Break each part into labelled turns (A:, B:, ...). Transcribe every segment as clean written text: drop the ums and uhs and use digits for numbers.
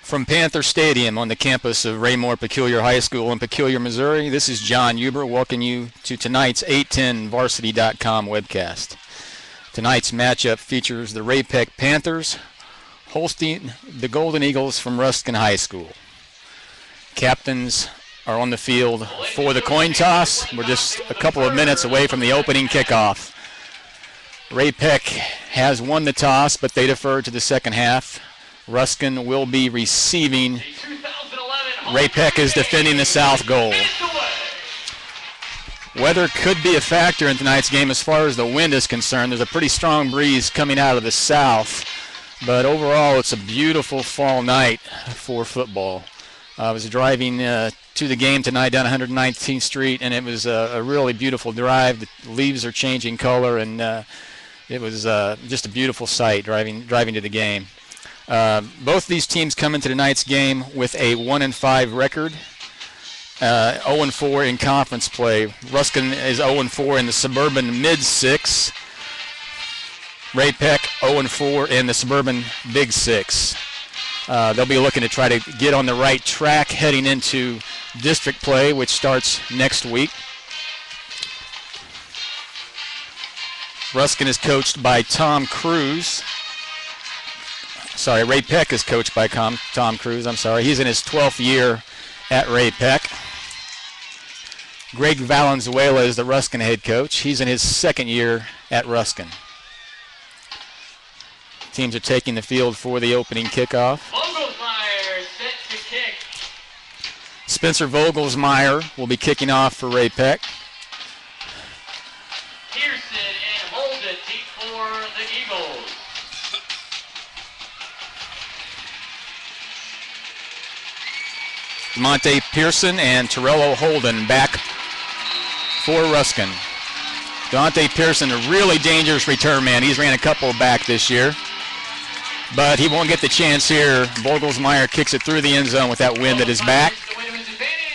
A: From Panther Stadium on the campus of Raymore-Peculiar High School in Peculiar, Missouri, this is John Huber welcoming you to tonight's 810varsity.com webcast. Tonight's matchup features the Ray-Peck Panthers hosting the Golden Eagles from Ruskin High School. Captains are on the field for the coin toss. We're just a couple of minutes away from the opening kickoff. Ray-Peck has won the toss, but they defer to the second half. Ruskin will be receiving. Ray-Peck is defending the south goal. Weather could be a factor in tonight's game as far as the wind is concerned. There's a pretty strong breeze coming out of the south, but overall it's a beautiful fall night for football. I was driving to the game tonight down 119th Street, and it was a really beautiful drive. The leaves are changing color, and it was just a beautiful sight driving to the game. Both these teams come into tonight's game with a 1-5 record, 0-4 in conference play. Ruskin is 0-4 in the suburban mid-6. Ray-Peck 0-4 in the suburban big 6. They'll be looking to try to get on the right track heading into district play, which starts next week. Ruskin is coached by Tom Cruz. Sorry, Ray-Peck is coached by Tom Cruz. I'm sorry. He's in his 12th year at Ray-Peck. Greg Valenzuela is the Ruskin head coach. He's in his second year at Ruskin. Teams are taking the field for the opening kickoff.
B: Vogelsmeyer set to kick.
A: Spencer Vogelsmeyer will be kicking off for Ray-Peck.
B: Pearson and hold it deep for the Eagles.
A: Monte Pearson and Torello Holden back for Ruskin. Dante Pearson, a really dangerous return man. He's ran a couple back this year, but he won't get the chance here. Vogelsmeyer kicks it through the end zone with that wind at his back.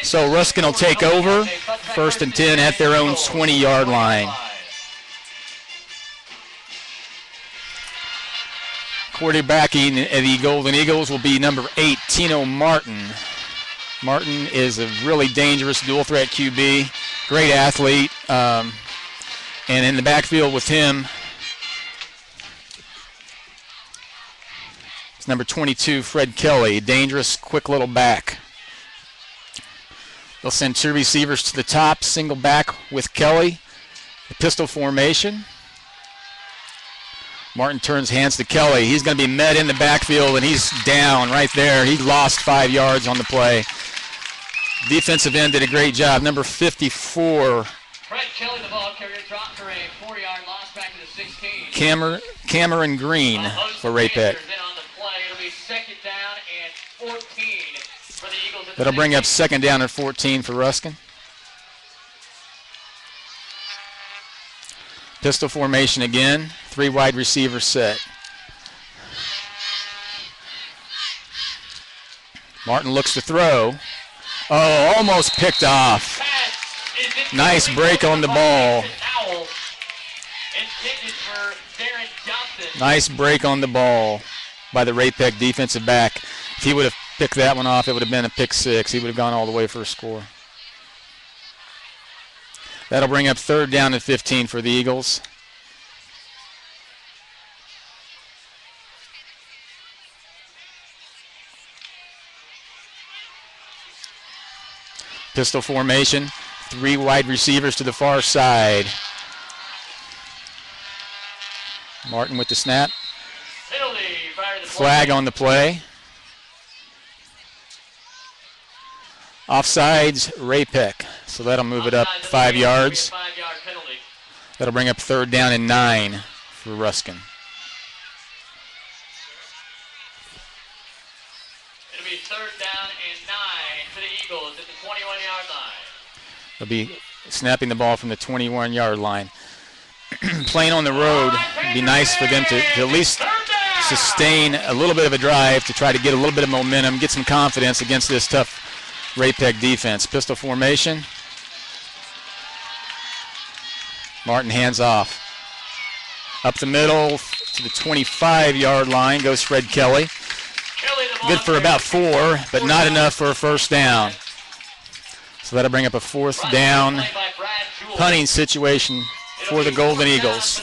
A: So Ruskin will take over, 1st and 10 at their own 20-yard line. Quarterbacking the Golden Eagles will be number 8, Tino Martin. Martin is a really dangerous dual-threat QB, great athlete, and in the backfield with him is number 22, Fred Kelly, dangerous, quick little back. They'll send 2 receivers to the top, single back with Kelly, the pistol formation. Martin turns hands to Kelly. He's going to be met in the backfield, and he's down right there. He lost 5 yards on the play. Defensive end did a great job. Number 54.
B: Fred Kelly, the ball carrier, dropped for a 4-yard loss back to the 16.
A: Cameron Green for Ray-Peck.
B: It'll be 2nd down and 14 for the Eagles.
A: That'll bring up 2nd down and 14 for Ruskin. Pistol formation again. 3 wide receivers set. Martin looks to throw. Oh, almost picked off. Nice break on the ball. Nice break on the ball by the Ray-Peck defensive back. If he would have picked that one off, it would have been a pick 6. He would have gone all the way for a score. That'll bring up 3rd down and 15 for the Eagles. Pistol formation, 3 wide receivers to the far side. Martin with the snap. Flag on the play. Offsides, Ray-Peck. So that'll move it up 5 yards. That'll bring up 3rd down and 9 for Ruskin.
B: It'll be 3rd down and 9 for the Eagles at the 21-yard line.
A: They'll be snapping the ball from the 21-yard line. Playing on the road, it'd be nice for them to at least sustain a little bit of a drive to try to get a little bit of momentum, get some confidence against this tough Ray-Peck defense. Pistol formation. Martin hands off. Up the middle to the 25-yard line goes Fred Kelly.
B: Kelly, the
A: Good for about 4, but not enough for a first down. So that'll bring up a 4th down punting situation for the Golden Eagles.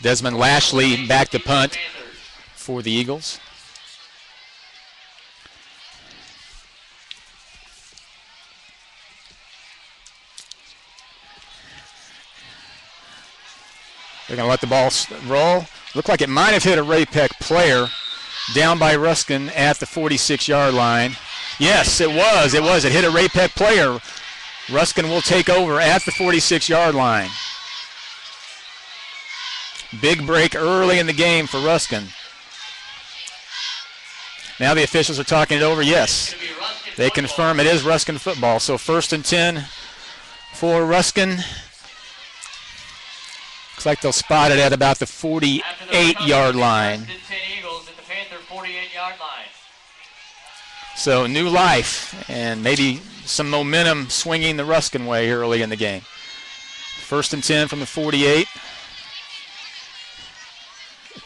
A: Desmond Lashley back to punt for the Eagles. They're going to let the ball roll. Looked like it might have hit a Ray-Peck player down by Ruskin at the 46-yard line. Yes, it was. It was. It hit a Ray-Peck player. Ruskin will take over at the 46-yard line. Big break early in the game for Ruskin. Now the officials are talking it over. Yes, they confirm it is Ruskin football. So 1st and 10 for Ruskin. Looks like they'll spot it at about the 48-yard line. So new life and maybe some momentum swinging the Ruskin way early in the game. 1st and 10 from the 48.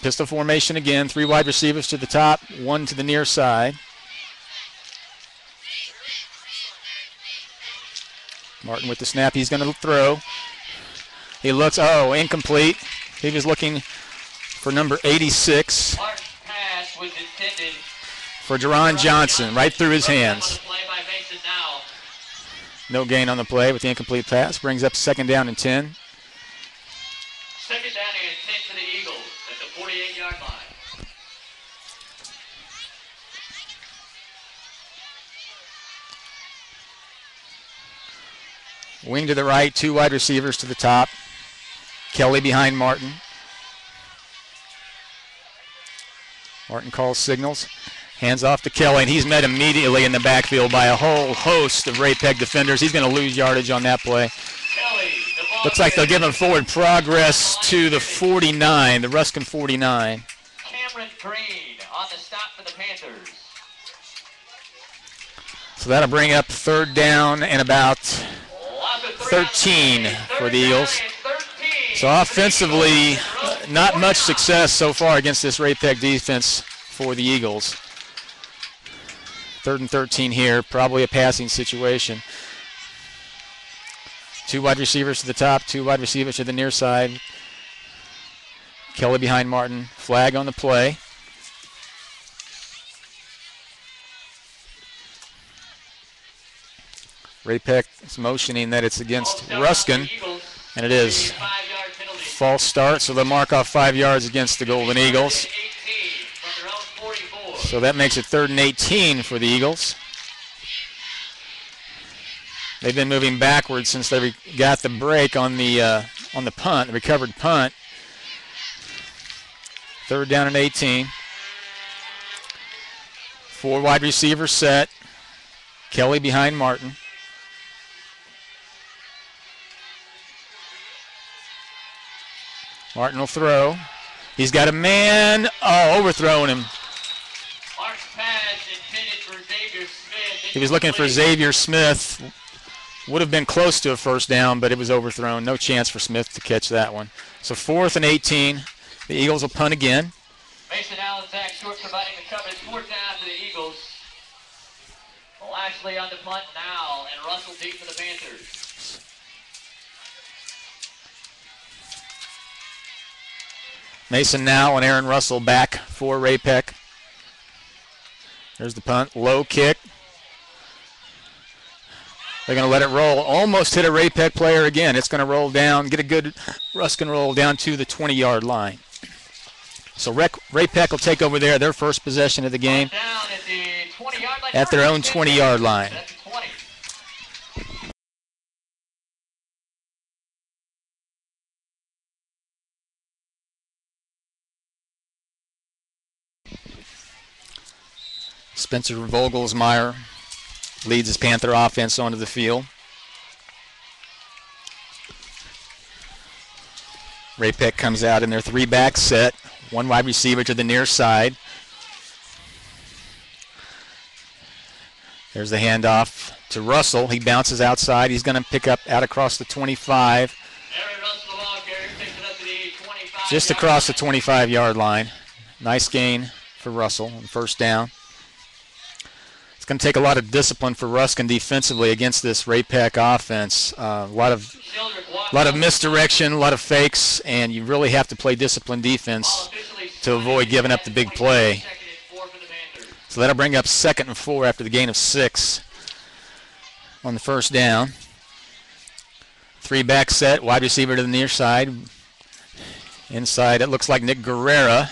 A: Pistol formation again. 3 wide receivers to the top, 1 to the near side. Martin with the snap. He's going to throw. He looks, incomplete. He was looking for number 86 for Jerron Johnson, right through his hands. No gain on the play with the incomplete pass. Brings up 2nd down and 10.
B: 2nd down and 10 for the Eagles at the 48-yard line.
A: Wing to the right, 2 wide receivers to the top. Kelly behind Martin. Martin calls signals. Hands off to Kelly, and he's met immediately in the backfield by a whole host of Ray-Peck defenders. He's going to lose yardage on that play. Looks like they'll give him forward progress to the 49, the Ruskin 49.
B: Cameron Green on the stop for the Panthers.
A: So that'll bring up 3rd down and about 13 for the Eagles. So offensively, not much success so far against this Ray-Peck defense for the Eagles. 3rd and 13 here, probably a passing situation. 2 wide receivers to the top, 2 wide receivers to the near side. Kelly behind Martin. Flag on the play. Ray-Peck is motioning that it's against Ruskin, and it is. False start, so they'll mark off 5 yards against the Golden Eagles. So that makes it 3rd and 18 for the Eagles. They've been moving backwards since they got the break on the punt, the recovered punt. 3rd down and 18. 4 wide receivers set. Kelly behind Martin. Martin will throw. He's got a man. Oh, overthrown him. He was looking for Xavier Smith. Would have been close to a first down, but it was overthrown. No chance for Smith to catch that one. So 4th and 18. The Eagles will punt again.
B: Mason Allen, Zach Short providing the coverage. 4th down for the Eagles. Lashley on the punt now, and Russell deep for the Panthers.
A: Mason now and Aaron Russell back for Ray-Peck. There's the punt. Low kick. They're going to let it roll. Almost hit a Ray-Peck player again. It's going to roll down, get a good Ruskin roll down to the 20-yard line. So Ray-Peck will take over there, their first possession of the game at their own 20-yard line. Spencer Vogelsmeyer leads his Panther offense onto the field. Ray-Peck comes out in their 3-back set. 1 wide receiver to the near side. There's the handoff to Russell. He bounces outside. He's going to pick up out across the 25. Just across the 25-yard line. Nice gain for Russell on first down. It's going to take a lot of discipline for Ruskin defensively against this Ray-Peck offense. A lot of misdirection, a lot of fakes, and you really have to play disciplined defense to avoid giving up the big play. So that'll bring up 2nd and 4 after the gain of 6 on the first down. 3-back set, wide receiver to the near side. Inside, it looks like Nick Guerrera.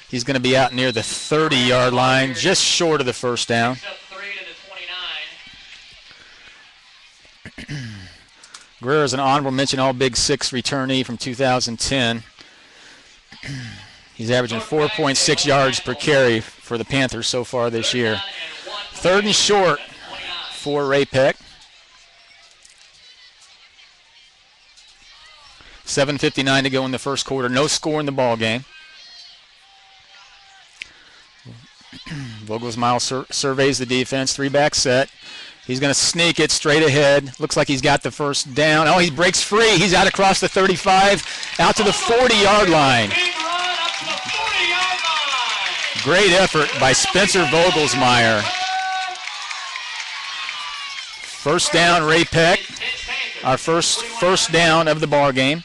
A: He's going to be out near the 30-yard line, just short of the first down. Guerrera is an honorable mention All Big Six returnee from 2010. He's averaging 4.6 yards per carry for the Panthers so far this year. 3rd and short for Ray-Peck. 7:59 to go in the first quarter. No score in the ball game. Vogelsmeyer surveys the defense. 3-back set. He's going to sneak it straight ahead. Looks like he's got the first down. Oh, he breaks free. He's out across the 35, out to the 40-yard line. Great effort by Spencer Vogelsmeyer. First down, Ray-Peck. Our first down of the ball game.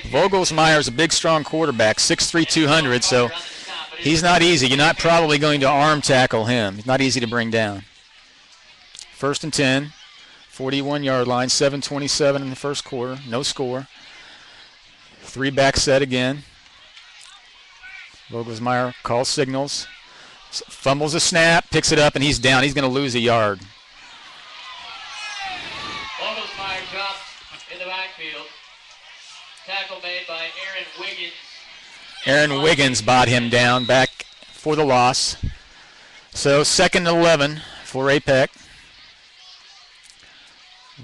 A: Vogelsmeyer is a big, strong quarterback, 6'3", 200, so he's not easy. You're not probably going to arm tackle him. He's not easy to bring down. 1st and 10, 41-yard line, 7:27 in the first quarter, no score. 3-back set again. Vogelsmeyer calls signals, fumbles a snap, picks it up, and he's down. He's going to lose a yard.
B: Vogelsmeyer dropped in the backfield. Tackle made by Aaron Wiggins.
A: Aaron Wiggins bought him down back for the loss. So 2nd and 11 for Ray-Peck.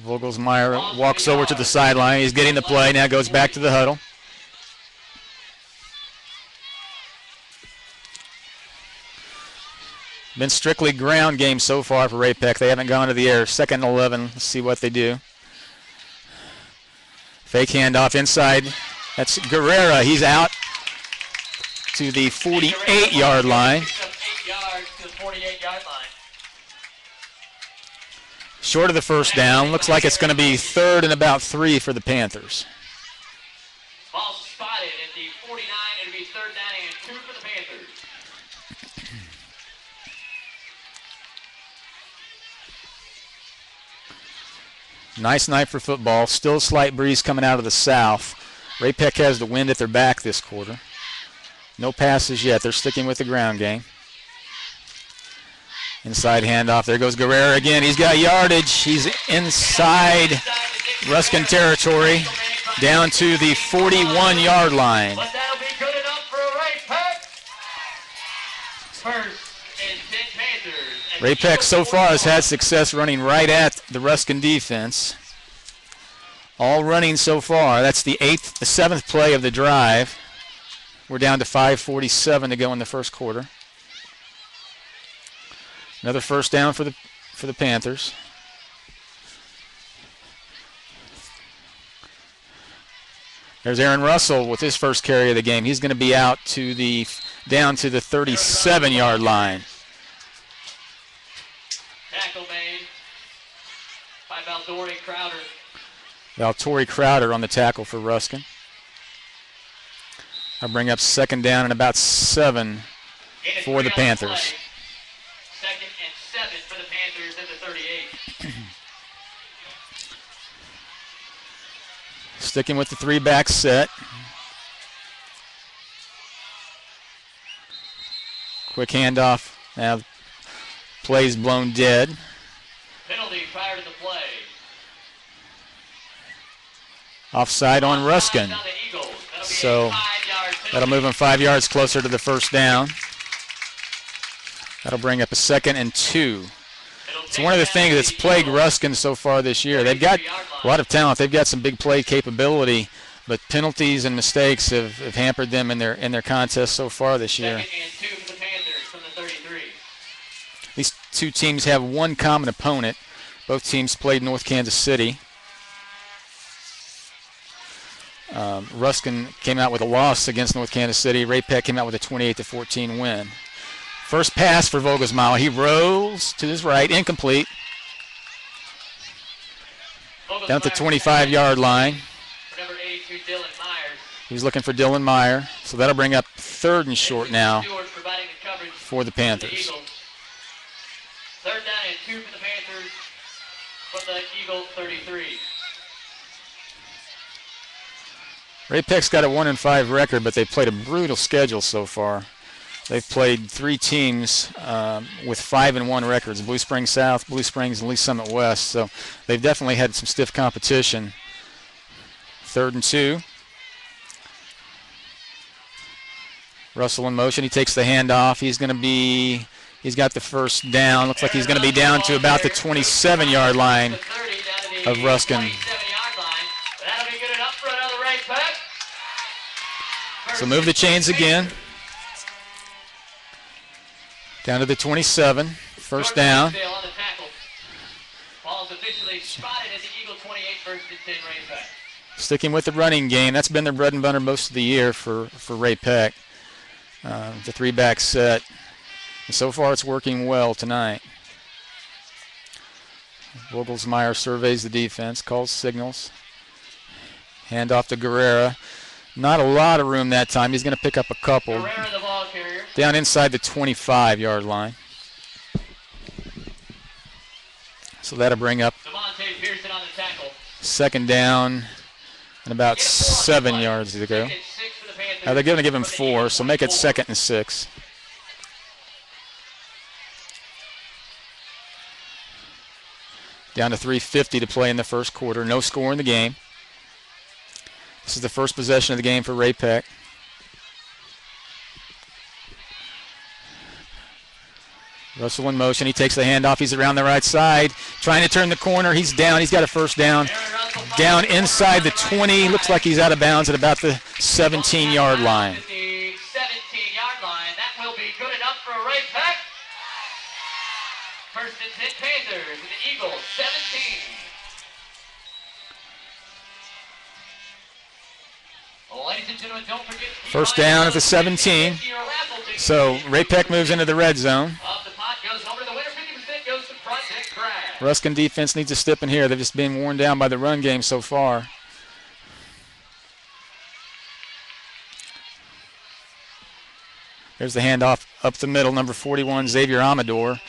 A: Vogelsmeyer walks over to the sideline. He's getting the play. Now goes back to the huddle. Been strictly ground game so far for Ray-Peck. They haven't gone to the air. 2nd and 11. Let's see what they do. Fake handoff inside. That's Guerrera. He's out to the 48-yard line. Short of the first down. Looks like it's going to be 3rd and about 3 for the Panthers.
B: Ball spotted at the 49. It'll be 3rd down and 2 for the Panthers.
A: Nice night for football. Still a slight breeze coming out of the south. Ray-Peck has the wind at their back this quarter. No passes yet. They're sticking with the ground game. Inside handoff. There goes Guerrera again. He's got yardage. He's inside Ruskin territory, down to the 41-yard line.
B: But that'll be good enough for Ray-Peck. 1st and 10 Panthers.
A: Ray-Peck so far has had success running right at the Ruskin defense. All running so far. That's the 7th play of the drive. We're down to 5:47 to go in the first quarter. Another first down for the Panthers. There's Aaron Russell with his first carry of the game. He's going to be out down to the 37-yard line.
B: Tackle made by Valtori Crowder.
A: Valtori Crowder on the tackle for Ruskin. I'll bring up 2nd down and about 7 for the Panthers.
B: 2nd and 7 for the Panthers at the 38.
A: Sticking with the 3-back set. Quick handoff. Now play's blown dead.
B: Penalty prior to the play.
A: Offside on Ruskin. So that'll move him 5 yards closer to the first down. That'll bring up a 2nd and 2. It's one of the things that's plagued Ruskin so far this year. They've got a lot of talent. They've got some big play capability, but penalties and mistakes have hampered them in their contest so far this year.
B: Second and 2 for the Panthers from the 33.
A: These two teams have one common opponent. Both teams played North Kansas City. Ruskin came out with a loss against North Kansas City. Ray-Peck came out with a 28-14 win. First pass for Vogelsmeier. He rolls to his right, incomplete. Down at the 25-yard line.
B: Number 82, Dylan Myers.
A: He's looking for Dylan Meyer. So that'll bring up 3rd and short now
B: Stewart providing the coverage
A: for the
B: for the
A: Panthers.
B: Eagles. 3rd down and 2 for the Panthers from the Eagle 33.
A: Ray-Peck's got a 1-5 record, but they've played a brutal schedule so far. They've played 3 teams with 5-1 records: Blue Springs South, Blue Springs, and Lee Summit West. So they've definitely had some stiff competition. 3rd and 2. Russell in motion. He takes the handoff. He's got the first down. Looks like he's going to be down to about the 27-yard line of Ruskin.
B: That'll be good enough for another right back.
A: So move the chains again. Down to the 27. First down.
B: On the tackle. Ball's officially spotted at the Eagle 28, first and 10 right back.
A: Sticking with the running game. That's been their bread and butter most of the year for Ray-Peck. The 3-back set. And so far it's working well tonight. Vogelsmeier surveys the defense, calls signals. Hand off to Guerrera. Not a lot of room that time. He's going to pick up a couple.
B: Guerrera, the ball carrier.
A: Down inside the 25-yard line. So that'll bring up
B: Devontae Pearson on the tackle.
A: 2nd down and about 7 yards to go. They're going to give him 4, so make it 2nd and 6. Down to 3:50 to play in the first quarter. No score in the game. This is the first possession of the game for Ray-Peck. Russell in motion. He takes the handoff. He's around the right side. Trying to turn the corner. He's down. He's got a first down. Down inside the 20. Looks like he's out of bounds at about the 17-yard line.
B: The 17-yard line. That will be good enough for a Ray-Peck. First and 10 Panthers with the Eagles, 17. Ladies and gentlemen, don't forget.
A: First down at the 17. So Ray-Peck moves into the red zone.
B: Up the pot goes over to the winner. 50% goes to front and crash.
A: Ruskin defense needs to step in here. They've just been worn down by the run game so far. There's the handoff up the middle, number 41, Xavier Amador.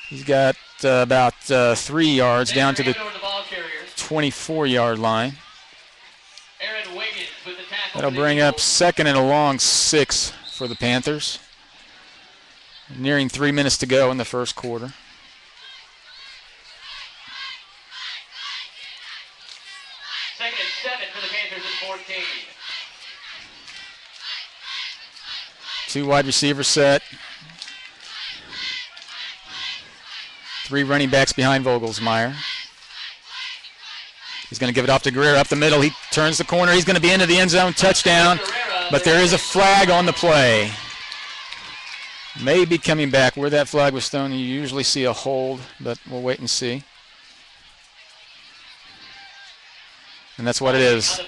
A: He's got about 3 yards down to the 24-yard line.
B: Aaron Wiggins with the tackle.
A: That'll bring up 2nd and a long 6 for the Panthers. Nearing 3 minutes to go in the first quarter.
B: Second and 7 for the Panthers at 14.
A: 2 wide receiver set. 3 running backs behind Vogelsmeier. He's going to give it off to Guerrera up the middle. He turns the corner. He's going to be into the end zone. Touchdown. But there is a flag on the play. May be coming back. Where that flag was thrown, you usually see a hold, but we'll wait and see. And that's what it is.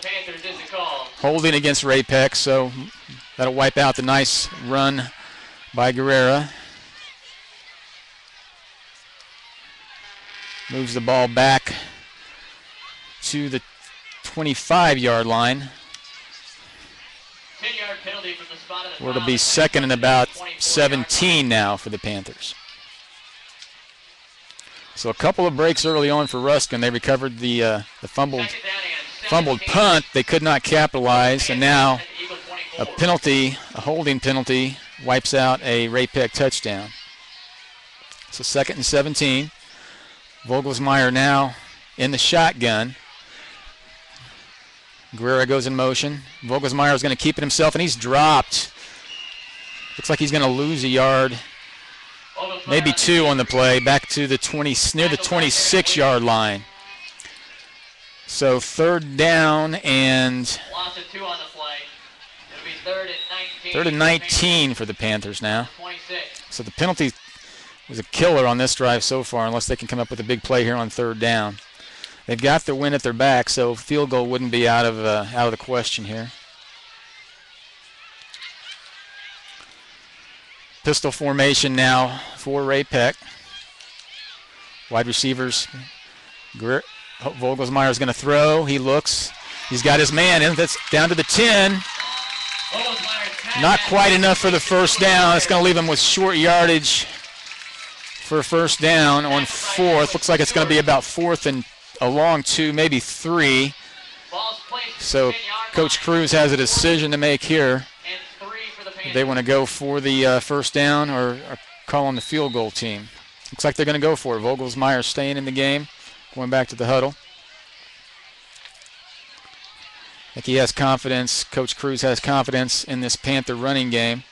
A: Holding against Ray-Peck, so that'll wipe out the nice run by Guerrera. Moves the ball back to the 25-yard line,
B: 10-yard penalty from the spot of the
A: where it'll be 2nd and about 17 now for the Panthers. So a couple of breaks early on for Ruskin. They recovered the fumbled punt. They could not capitalize, and now a penalty, a holding penalty, wipes out a Ray-Peck touchdown. So 2nd and 17. Vogelsmeier now in the shotgun. Guerrera goes in motion. Vogelsmeier is going to keep it himself, and he's dropped. Looks like he's going to lose a yard, maybe 2 on the play, back to the 20, near the 26-yard line. So 3rd down and
B: Loss of 2 on the play. It'll be 3rd and 19.
A: 3rd and 19 for the Panthers now.
B: 26.
A: So the penalty was a killer on this drive so far, unless they can come up with a big play here on 3rd down. They've got the win at their back, so field goal wouldn't be out of the question here. Pistol formation now for Ray Peck. Wide receivers. Vogelsmeyer's going to throw. He looks. He's got his man in. That's down to the 10. Not quite enough for the first down. It's going to leave him with short yardage for first down on 4th. Looks like it's going to be about 4th and a long 2, maybe 3. So Coach Cruz has a decision to make here. They want to go for the first down or call on the field goal team. Looks like they're going to go for it. Vogelsmeyer staying in the game, going back to the huddle. I think he has confidence. Coach Cruz has confidence in this Panther running game.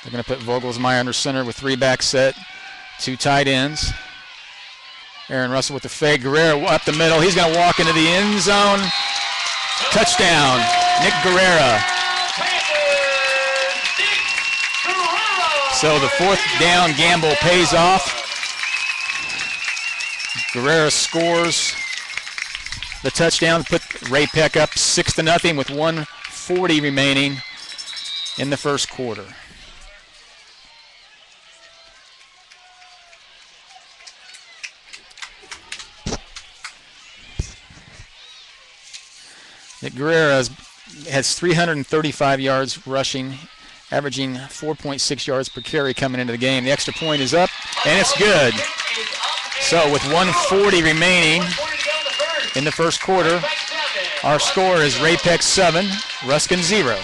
A: They're going to put Vogelsmeyer under center with 3-back set, 2 tight ends. Aaron Russell with the fake. Guerrero up the middle. He's going to walk into the end zone. Touchdown, Nick Guerrero. So the 4th down gamble pays off. Guerrero scores the touchdown, put Ray Peck up 6-0 with 1:40 remaining in the first quarter. Nick Guerrero has 335 yards rushing, averaging 4.6 yards per carry coming into the game. The extra point is up, and it's good. So with 1:40 remaining in the first quarter, our score is Ray Peck 7, Ruskin 0.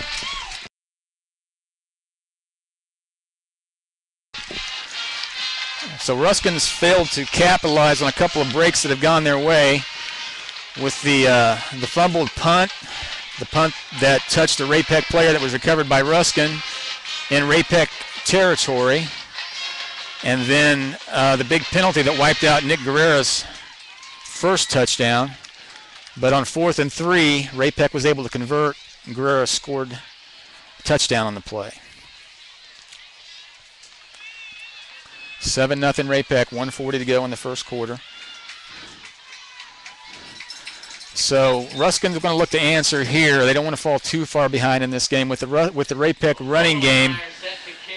A: So Ruskin's failed to capitalize on a couple of breaks that have gone their way with the fumbled punt, the punt that touched the Ray Peck player that was recovered by Ruskin in Ray Peck territory, and then the big penalty that wiped out Nick Guerrero's first touchdown. But on 4th and 3, Ray Peck was able to convert. Guerrero scored a touchdown on the play. 7-0 Ray Peck, 1:40 to go in the first quarter. So Ruskin's going to look to answer here. They don't want to fall too far behind in this game. With the Ray Peck running game,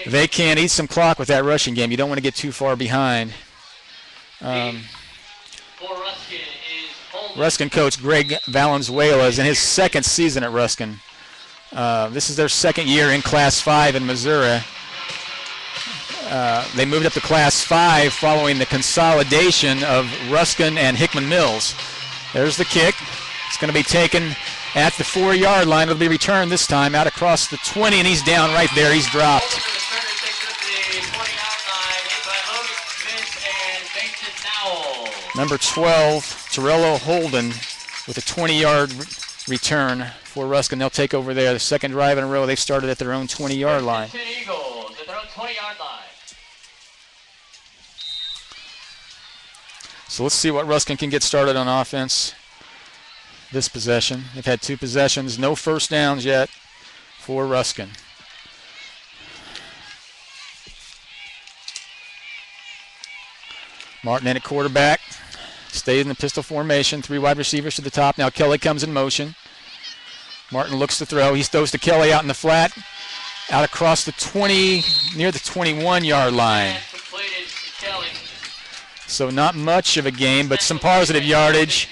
A: they can eat some clock with that rushing game. You don't want to get too far behind. Ruskin coach Greg Valenzuela is in his 2nd season at Ruskin. This is their 2nd year in Class 5 in Missouri. They moved up to Class 5 following the consolidation of Ruskin and Hickman Mills. There's the kick. It's going to be taken at the 4-yard line. It'll be returned this time out across the 20, and he's down right there. He's dropped. Number 12, Torello Holden with a 20-yard return for Ruskin. They'll take over there. The 2nd drive in a row. They've started at their own 20-yard line.
B: Eagles at their own 20-yard line.
A: So let's see what Ruskin can get started on offense this possession. They've had 2 possessions, no first downs yet for Ruskin. Martin in at quarterback, stays in the pistol formation, 3 wide receivers to the top. Now Kelly comes in motion. Martin looks to throw. He throws to Kelly out in the flat, out across the 20, near the 21-yard line. So not much of a game, but some positive yardage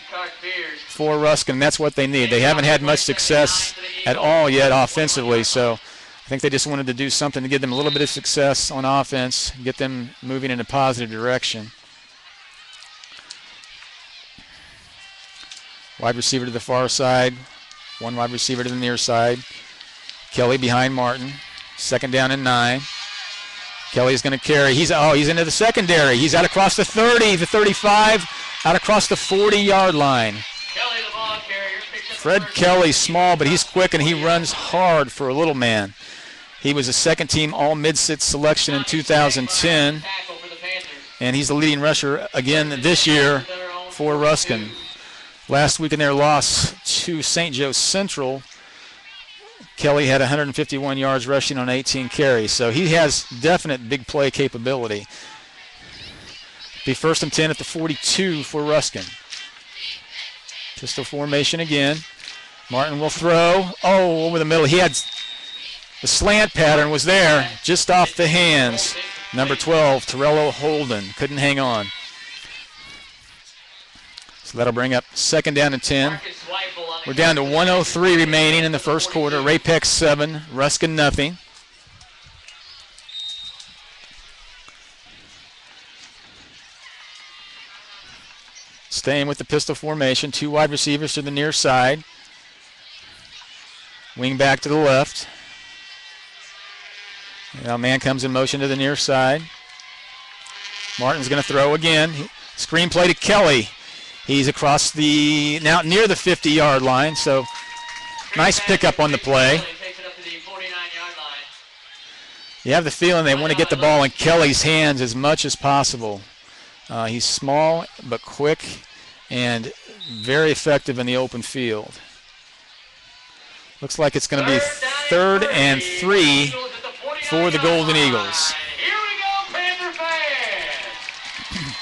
A: for Ruskin. That's what they need. They haven't had much success at all yet offensively, so I think they just wanted to do something to give them a little bit of success on offense, get them moving in a positive direction. Wide receiver to the far side, 1 wide receiver to the near side. Kelly behind Martin, 2nd down and 9. Kelly's going to carry. He's into the secondary. He's out across the 30, the 35, out across the 40-yard line.
B: Kelly, the ball carrier,
A: Fred Kelly, small, but he's quick and he runs hard for a little man. He was a 2nd-team All-Mid-Six selection in 2010, and he's the leading rusher again this year for Ruskin. Last week in their loss to St. Joe Central, Kelly had 151 yards rushing on 18 carries, so he has definite big play capability. Be 1st and 10 at the 42 for Ruskin. Pistol formation again. Martin will throw. Oh, over the middle. He had the slant pattern was there, just off the hands. Number 12, Torello Holden, couldn't hang on. So that'll bring up 2nd down and 10. We're down to 1:03 remaining in the first quarter. Ray-Pec 7, Ruskin nothing. Staying with the pistol formation, 2 wide receivers to the near side. Wing back to the left. Now man comes in motion to the near side. Martin's going to throw again. Screen play to Kelly. He's across the, now near the 50-yard line, so nice pickup on the play. You have the feeling they want to get the ball in Kelly's hands as much as possible. He's small but quick and very effective in the open field. Looks like it's going to be 3rd and 3 for the Golden Eagles.
B: Here we go, Panther fans!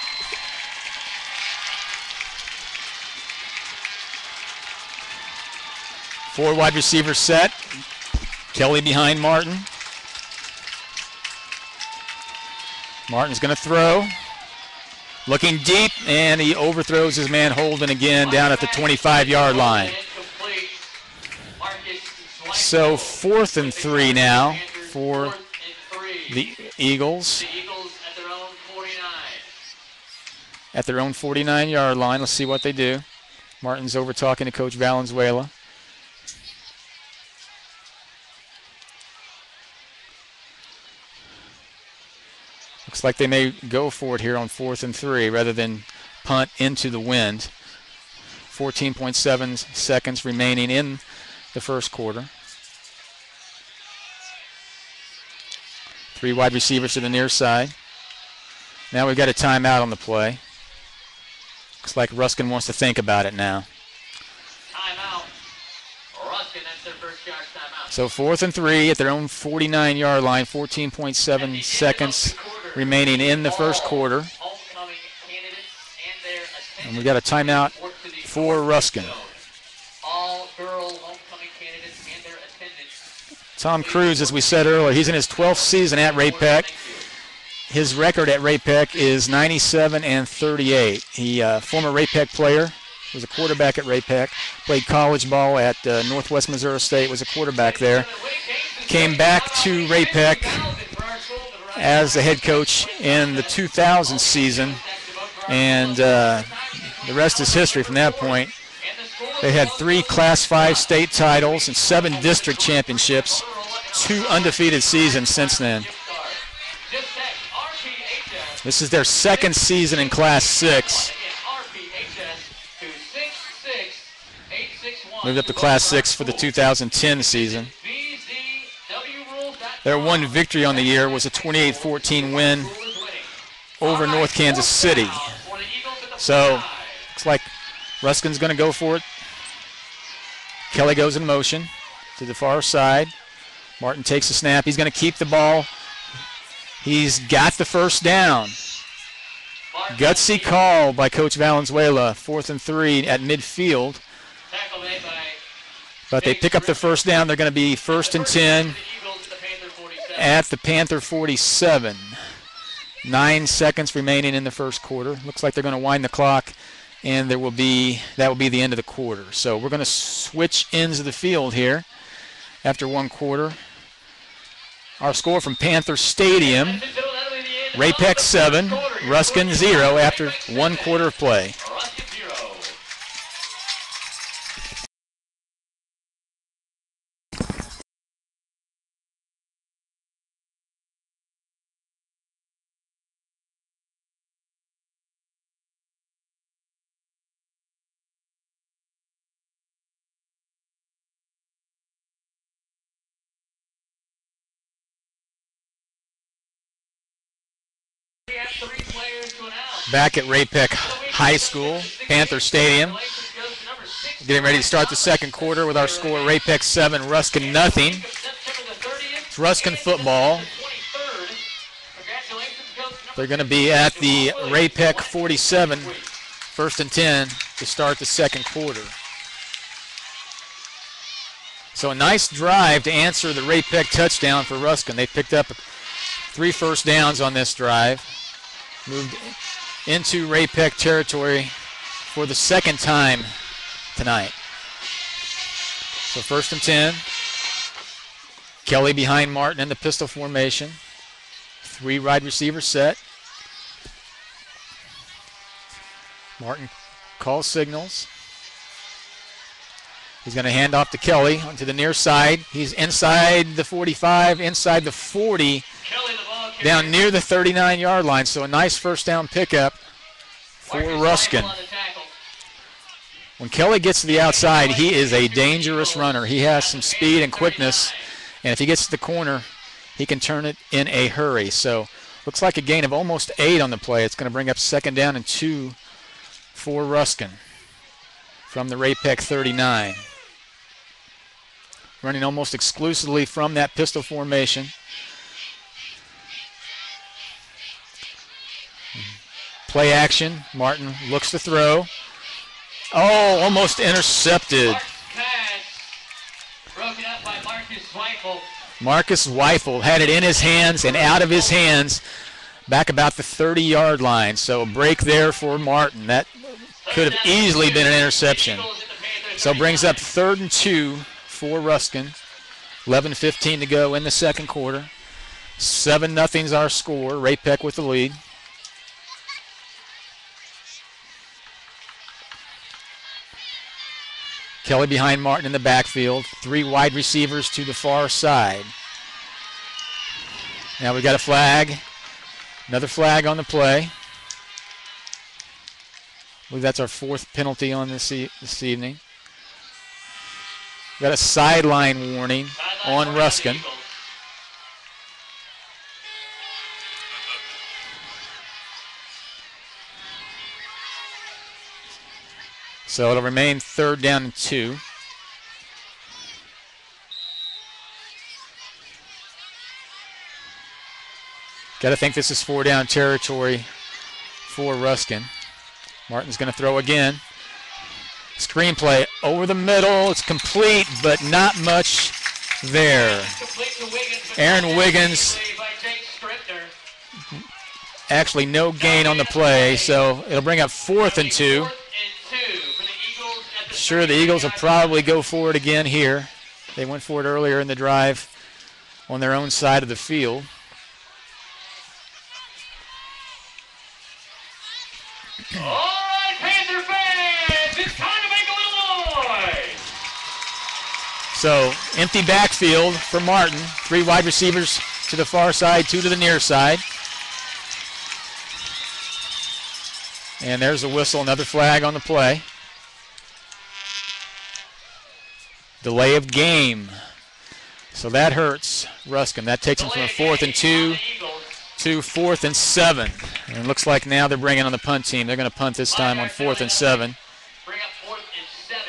A: 4 wide receivers set. Kelly behind Martin. Martin's going to throw. Looking deep, and he overthrows his man Holden again down at the 25-yard line. So 4th and 3 now for the Eagles. At their own 49-yard line. Let's see what they do. Martin's over talking to Coach Valenzuela. Looks like they may go for it here on 4th and 3 rather than punt into the wind. 14.7 seconds remaining in the first quarter. 3 wide receivers to the near side. Now we've got a timeout on the play. Looks like Ruskin wants to think about it now.
B: Timeout. Ruskin, that's their first yard timeout.
A: So 4th and 3 at their own 49-yard line. 14.7 seconds remaining in the first quarter. And we got a timeout for Ruskin. Tom Cruz, as we said earlier, he's in his 12th season at Ray-Pec. His record at Ray-Pec is 97 and 38. He former Ray-Pec player, was a quarterback at Ray-Pec, played college ball at Northwest Missouri State, was a quarterback there. Came back to Ray-Pec as the head coach in the 2000 season, and the rest is history from that point. They had 3 Class 5 state titles and 7 district championships, 2 undefeated seasons since then. This is their 2nd season in Class 6. Moved up to Class 6 for the 2010 season. Their one victory on the year was a 28-14 win over North Kansas City. So, looks like Ruskin's going to go for it. Kelly goes in motion to the far side. Martin takes a snap. He's going to keep the ball. He's got the first down. Gutsy call by Coach Valenzuela. 4th and 3 at midfield. But they pick up the first down. They're going to be 1st and 10 at the Panther 47. 9 seconds remaining in the first quarter. Looks like they're going to wind the clock, and that will be the end of the quarter. So we're going to switch ends of the field here after one quarter. Our score from Panther Stadium: Ray-Pec 7, Ruskin 0 after 1 quarter of play.
B: We have 3 players
A: Back at Ray-Pec High School, Panther Stadium. Getting ready to start the second quarter with our score Ray-Pec 7, Ruskin nothing. It's Ruskin football. They're going to be at the Ray-Pec 47, 1st and 10 to start the second quarter. So a nice drive to answer the Ray-Pec touchdown for Ruskin. They picked up 3 first downs on this drive. Moved into Ray-Pec territory for the second time tonight. So 1st and 10. Kelly behind Martin in the pistol formation. 3 wide receiver set. Martin calls signals. He's going to hand off to Kelly onto the near side. He's inside the 45, inside the 40, down near the 39-yard line. So a nice first down pickup for Ruskin. When Kelly gets to the outside, he is a dangerous runner. He has some speed and quickness, and if he gets to the corner, he can turn it in a hurry. So looks like a gain of almost 8 on the play. It's going to bring up 2nd down and 2 for Ruskin from the Ray-Pec 39. Running almost exclusively from that pistol formation. Play action. Martin looks to throw. Oh, almost intercepted.
B: Broken up by Marcus Weifel.
A: Marcus Weifel had it in his hands and out of his hands back about the 30-yard line. So a break there for Martin. That could have easily been an interception. So brings up 3rd and 2 for Ruskin. 11:15 to go in the second quarter. 7-0's our score. Ray-Pec with the lead. Kelly behind Martin in the backfield. 3 wide receivers to the far side. Now we got a flag. Another flag on the play. I believe that's our 4th penalty on this evening. Got a sideline warning on Ruskin. So it'll remain 3rd down and 2. Got to think this is 4-down territory for Ruskin. Martin's going to throw again. Screenplay over the middle. It's complete, but not much there. Aaron Wiggins. Actually, no gain on the play, so it'll bring up 4th and 2. Sure, the Eagles will probably go for it again here. They went for it earlier in the drive on their own side of the field.
B: All right, Panther fans, it's time to make a little noise.
A: So, empty backfield for Martin. 3 wide receivers to the far side, 2 to the near side. And there's a whistle, another flag on the play. Delay of game. So that hurts Ruskin. That takes him from a 4th and 2 to 4th and 7. And it looks like now they're bringing on the punt team. They're going to punt this time on 4th and 7.
B: Bring up 4th and 7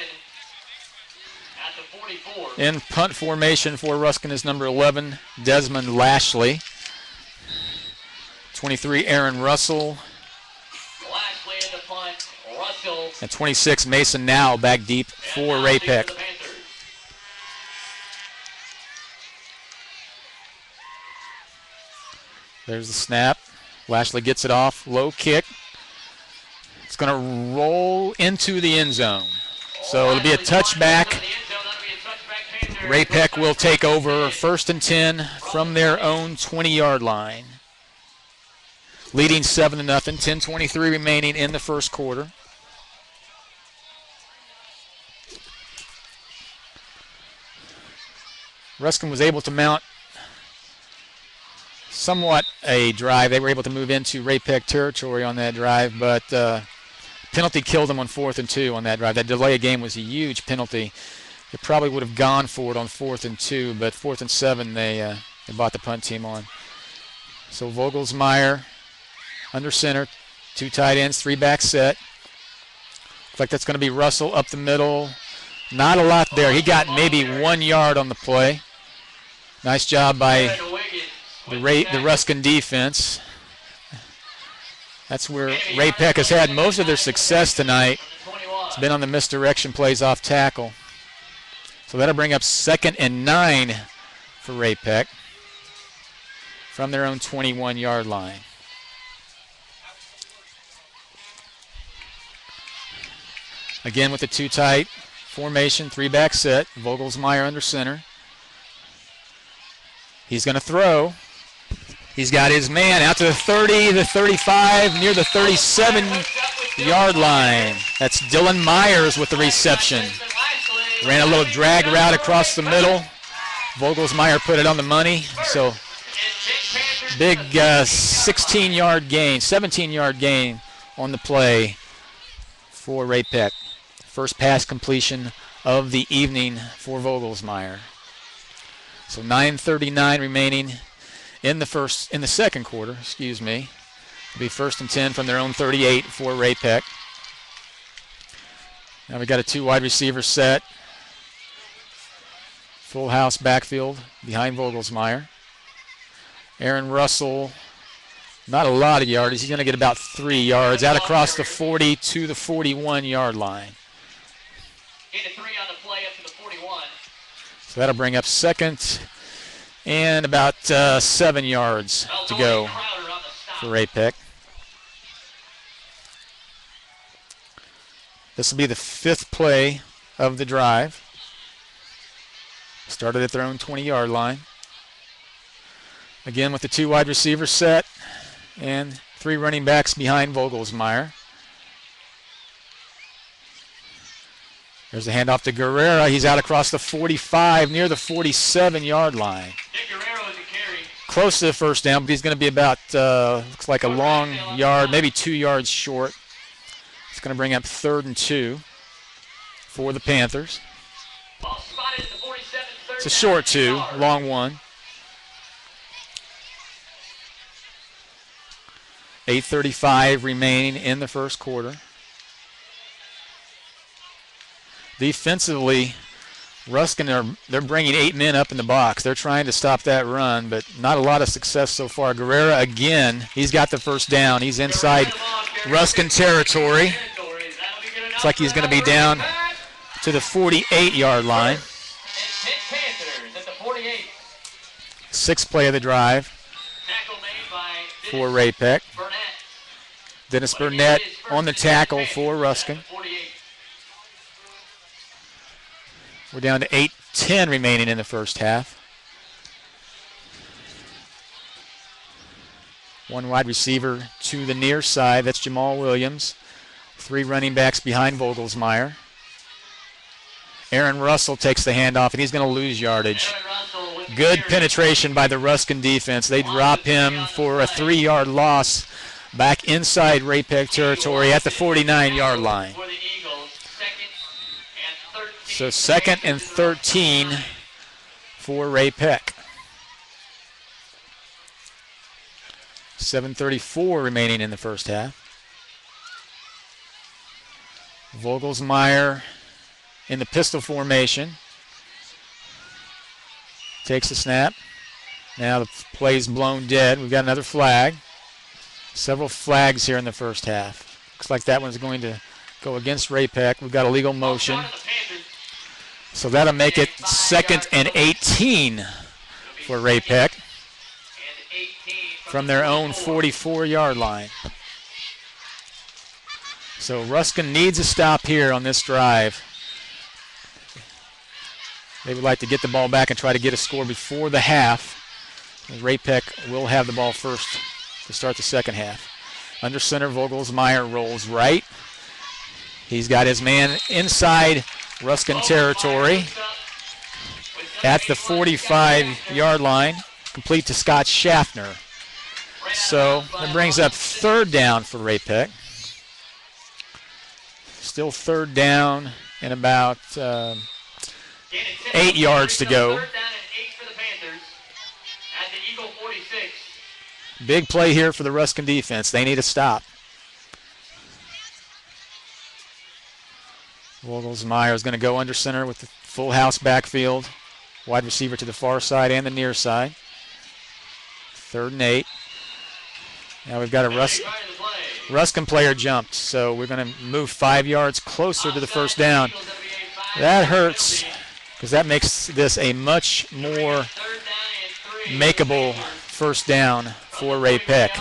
B: at the 44.
A: In punt formation for Ruskin is number 11, Desmond Lashley. 23, Aaron Russell.
B: Lashley in the punt. Russell.
A: And 26, Mason Now back deep for Ray-Pec. There's the snap. Lashley gets it off. Low kick. It's going to roll into the end zone. So it'll be a touchback. Ray-Pec will take over 1st and 10 from their own 20-yard line. Leading 7-0. 10:23 remaining in the first quarter. Ruskin was able to mount somewhat a drive. They were able to move into Ray-Pec territory on that drive, but penalty killed them on 4th and 2 on that drive. That delay of game was a huge penalty. They probably would have gone for it on 4th and 2, but 4th and 7 they bought the punt team on. So Vogelsmeyer under center, Two tight ends, three back set. Looks like that's going to be Russell up the middle. Not a lot there. He got maybe 1 yard on the play. Nice job by the Ruskin defense. That's where Ray Peck has had most of their success tonight. It's been on the misdirection plays off tackle. So that'll bring up 2nd and 9 for Ray Peck from their own 21-yard line. Again with the two tight formation, three back set. Vogelsmeyer under center. He's going to throw. He's got his man out to the 30, the 35, near the 37-yard line. That's Dylan Myers with the reception. Ran a little drag route across the middle. Vogelsmeyer put it on the money. So big 16-yard gain, 17-yard gain on the play for Ray Peck. First pass completion of the evening for Vogelsmeyer. So 9:39 remaining in the second quarter, excuse me. It'll be 1st and 10 from their own 38 for Ray Peck. Now we got a two wide receiver set. Full house backfield behind Vogelsmeyer. Aaron Russell, not a lot of yardage. He's going to get about 3 yards out across the 40 to the 41-yard line.
B: Get a 3 on the play up to the 41.
A: So that'll bring up 2nd and about 7 yards to go for Ray Peck. This will be the 5th play of the drive. Started at their own 20-yard line. Again with the two wide receiver set and 3 running backs behind Vogelsmeyer. There's a handoff to Guerrera. He's out across the 45 near the 47-yard line. Close to the first down, but he's going to be about, looks like a long yard, maybe 2 yards short. It's going to bring up 3rd and 2 for the Panthers. It's a short 2, long 1. 8:35 remaining in the first quarter. Defensively, Ruskin, they're bringing 8 men up in the box. They're trying to stop that run, but not a lot of success so far. Guerrera again, he's got the first down. He's inside Ruskin territory. Looks like he's going to be down to the 48-yard line. 6th play of the drive for Ray Peck. Dennis Burnett on the tackle for Ruskin. We're down to 8:10 remaining in the first half. 1 wide receiver to the near side. That's Jamal Williams. 3 running backs behind Vogelsmeyer. Aaron Russell takes the handoff, and he's going to lose yardage. Good penetration by the Ruskin defense. They drop him for a 3-yard loss back inside Ray Peck territory at the 49-yard line. So 2nd and 13 for Ray Peck. 7:34 remaining in the first half. Vogelsmeyer in the pistol formation. Takes the snap. Now the play's blown dead. We've got another flag. Several flags here in the first half. Looks like that one's going to go against Ray Peck. We've got illegal motion. So that'll make it 2nd and 18 for Ray Peck from their own 44-yard line. So Ruskin needs a stop here on this drive. They would like to get the ball back and try to get a score before the half. Ray Peck will have the ball first to start the second half. Under center, Vogelsmeyer rolls right. He's got his man inside Ruskin territory at the 45-yard line, complete to Scott Schaffner. So that brings up 3rd down for Ray Peck. Still 3rd down and about 8 yards to go. Big play here for the Ruskin defense. They need a stop. Vogelsmeyer is going to go under center with the full house backfield. Wide receiver to the far side and the near side. 3rd and 8. Now we've got a Ruskin player jumped, so we're going to move 5 yards closer to the first down. That hurts because that makes this a much more makeable first down for Ray Peck.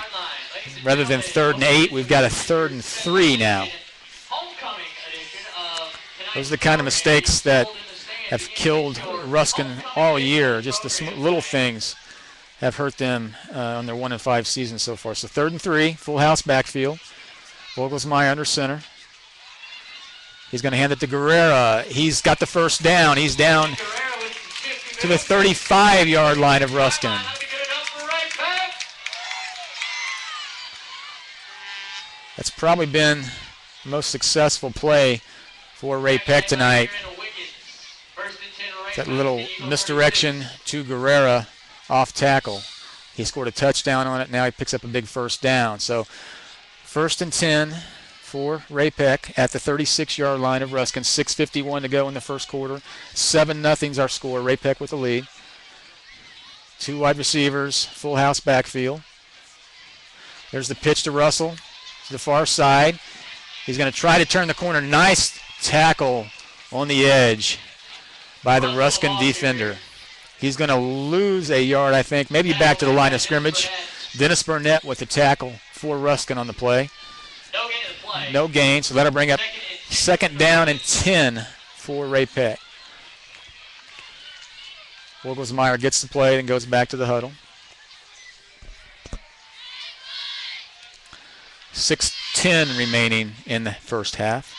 A: Rather than 3rd and 8, we've got a 3rd and 3 now. Those are the kind of mistakes that have killed Ruskin all year. Just the little things have hurt them on their 1-5 season so far. So 3rd and 3, full house backfield. Vogelsmeyer under center. He's going to hand it to Guerrera. He's got the first down. He's down to the 35-yard line of Ruskin. That's probably been the most successful play for Ray Peck tonight. That little misdirection to Guerrera off tackle. He scored a touchdown on it. Now he picks up a big first down. So 1st and 10 for Ray Peck at the 36-yard line of Ruskin. 6:51 to go in the first quarter. 7-0's our score. Ray Peck with the lead. 2 wide receivers, full house backfield. There's the pitch to Russell to the far side. He's going to try to turn the corner. Nice tackle on the edge by the Ruskin defender. He's going to lose a yard, I think, maybe back to the line of scrimmage. Dennis Burnett with the tackle for Ruskin on the play. No gain, so that'll bring up 2nd down and 10 for Ray Peck. Vogelsmeyer gets the play and goes back to the huddle. 6:10 remaining in the first half.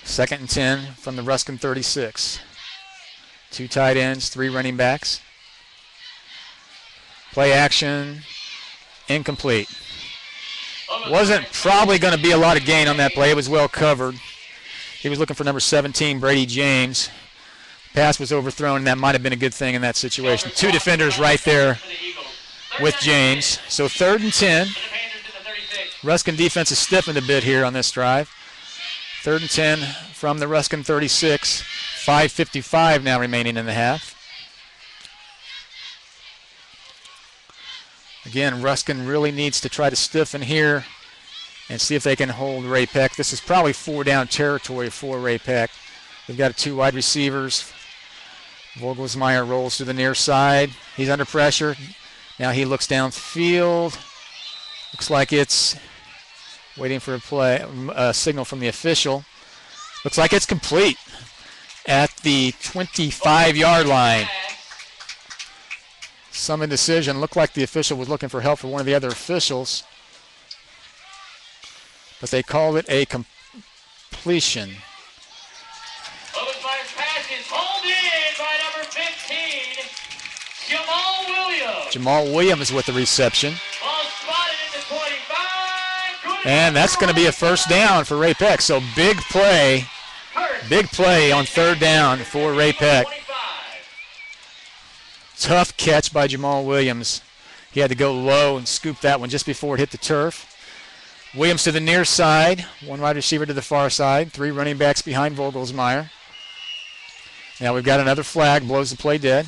A: 2nd and 10 from the Ruskin 36. 2 tight ends, 3 running backs. Play action, incomplete. Wasn't probably going to be a lot of gain on that play. It was well covered. He was looking for number 17, Brady James. Pass was overthrown, and that might have been a good thing in that situation. 2 defenders right there with James. So 3rd and 10. Ruskin defense has stiffened a bit here on this drive. 3rd and 10 from the Ruskin 36. 5:55 now remaining in the half. Again, Ruskin really needs to try to stiffen here and see if they can hold Ray Peck. This is probably 4-down territory for Ray Peck. We've got 2 wide receivers. Vogelsmeyer rolls to the near side. He's under pressure. Now he looks downfield. Looks like it's waiting for a signal from the official. Looks like it's complete at the 25-yard line. Some indecision. Looked like the official was looking for help from one of the other officials, but they called it a completion.
B: Vogelsmeyer's pass is hauled in by number 15, Jamal Williams.
A: Jamal Williams with the reception.
B: Ball spotted at the 25.
A: And that's going to be a first down for Ray Peck. So big play on 3rd down for Ray Peck. Tough catch by Jamal Williams. He had to go low and scoop that one just before it hit the turf. Williams to the near side. 1 wide receiver to the far side. 3 running backs behind Vogelsmeyer. Now we've got another flag. Blows the play dead.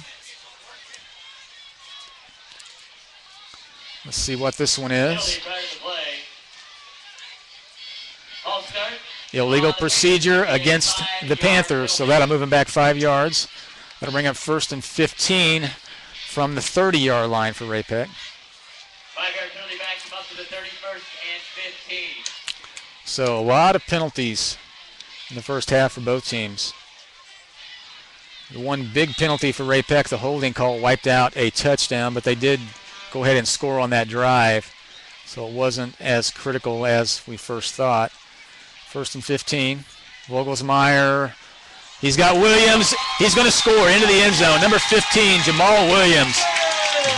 A: Let's see what this one is. Illegal procedure against the Panthers, so that'll move him back 5 yards. That'll bring up 1st and 15 from the 30-yard line for Ray Peck.
B: 5-yard penalty backs him up to the 31st and 15.
A: So a lot of penalties in the first half for both teams. The one big penalty for Ray Peck, the holding call, wiped out a touchdown, but they did go ahead and score on that drive, so it wasn't as critical as we first thought. 1st and 15. Vogelsmeyer. He's got Williams. He's going to score into the end zone. Number 15, Jamal Williams.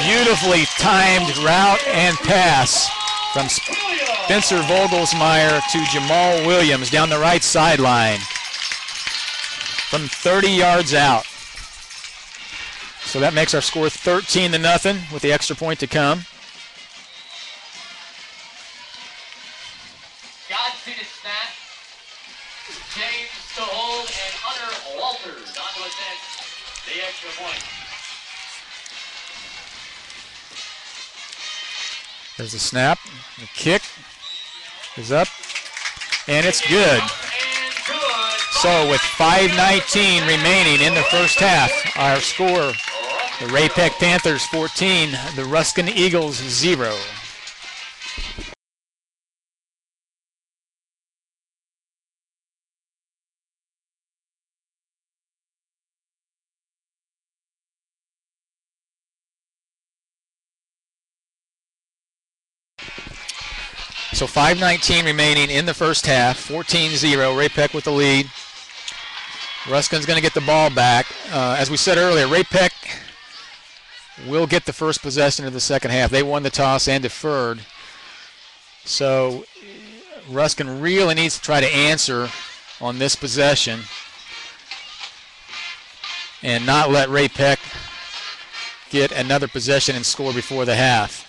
A: Beautifully timed route and pass from Spencer Vogelsmeyer to Jamal Williams down the right sideline from 30 yards out. So that makes our score 13-0 with the extra point to come.
B: Got to the snap. to hold, and Hunter Walters on to attempt the extra point.
A: There's the snap. The kick is up, and it's good. So with 5:19 remaining in the first half, our score, the Ray-Peck Panthers 14, the Ruskin Eagles 0. So 5:19 remaining in the first half, 14-0, Ray-Peck with the lead. Ruskin's going to get the ball back. As we said earlier, Ray-Peck will get the first possession of the second half. They won the toss and deferred. So Ruskin really needs to try to answer on this possession and not let Ray-Peck get another possession and score before the half.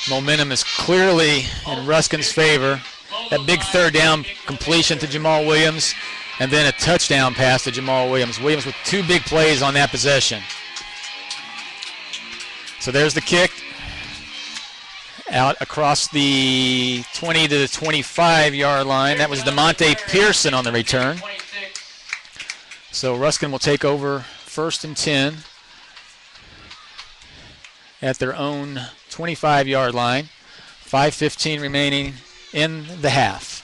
A: Momentum is clearly in Ruskin's favor. That big third down completion to Jamal Williams, and then a touchdown pass to Jamal Williams. Williams with two big plays on that possession. So there's the kick. Out across the 20 to the 25-yard line. That was DeMonte Pearson on the return. So Ruskin will take over 1st and 10 at their own 25-yard line. 5:15 remaining in the half.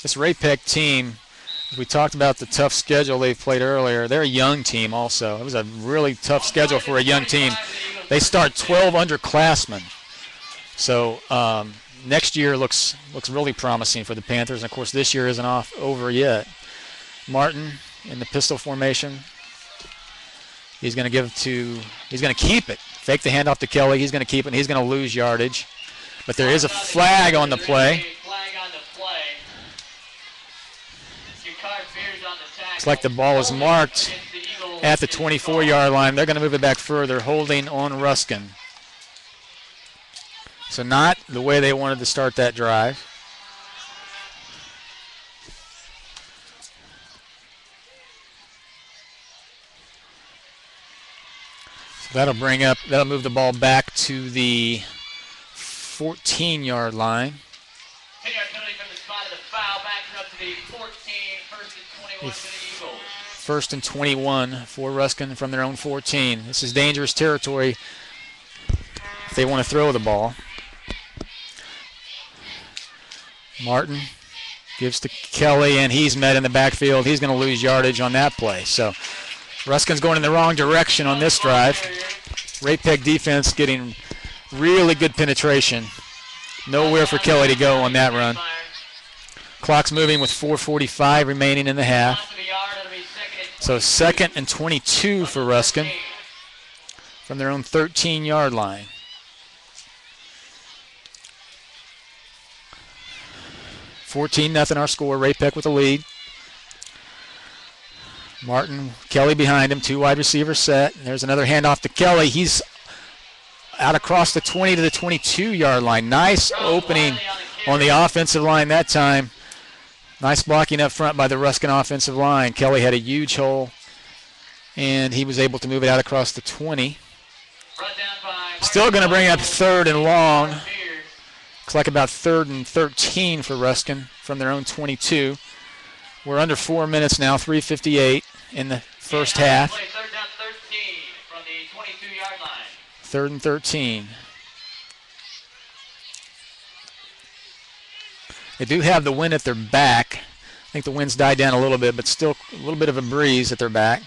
A: This Ray-Peck team, we talked about the tough schedule they've played earlier. They're a young team also. It was a really tough schedule for a young team. They start 12 underclassmen. So next year looks really promising for the Panthers. And of course, this year isn't over yet. Martin in the pistol formation. He's going to keep it. Fake the handoff to Kelly. He's going to keep it, and he's going to lose yardage. But there is a flag on the play. Looks like the ball is marked at the 24-yard line. They're going to move it back further, holding on Ruskin. So not the way they wanted to start that drive. So that'll move the ball back to the 14-yard line.
B: 10-yard penalty from the spot of the foul, backs it up to the 14, 1st and 21 for the Eagles.
A: 1st and 21 for Ruskin from their own 14. This is dangerous territory if they want to throw the ball. Martin gives to Kelly, and he's met in the backfield. He's going to lose yardage on that play. So Ruskin's going in the wrong direction on this drive. Ray-Peck defense getting really good penetration. Nowhere for Kelly to go on that run. Clock's moving with 4:45 remaining in the half. So 2nd and 22 for Ruskin from their own 13-yard line. $14-0 our score. Ray-Peck with the lead. Martin, Kelly behind him. 2 wide receivers set. There's another handoff to Kelly. He's out across the 20 to the 22-yard line. Nice opening on the offensive line that time. Nice blocking up front by the Ruskin offensive line. Kelly had a huge hole, and he was able to move it out across the 20. Still going to bring up 3rd and long. Looks like about 3rd and 13 for Ruskin from their own 22. We're under 4 minutes now, 3:58 in the first half.
B: 3rd down 13 from the 22-yard line.
A: 3rd and 13. They do have the wind at their back. I think the wind's died down a little bit, but still a little bit of a breeze at their back.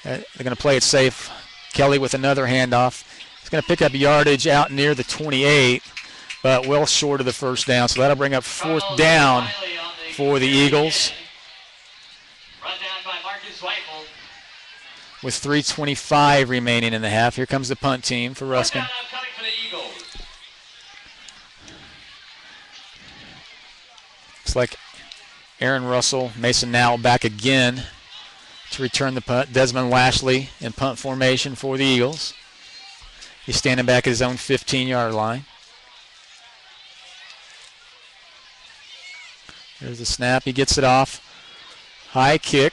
A: They're going to play it safe. Kelly with another handoff. He's going to pick up yardage out near the 28, but well short of the first down. So that'll bring up 4th down for the Eagles.
B: Run down by Marcus Weifel.
A: With 3:25 remaining in the half. Here comes the punt team for Ruskin.
B: Coming for the Eagles.
A: Looks like Aaron Russell, Mason Nowell back again to return the punt. Desmond Lashley in punt formation for the Eagles. He's standing back at his own 15-yard line. There's the snap. He gets it off. High kick.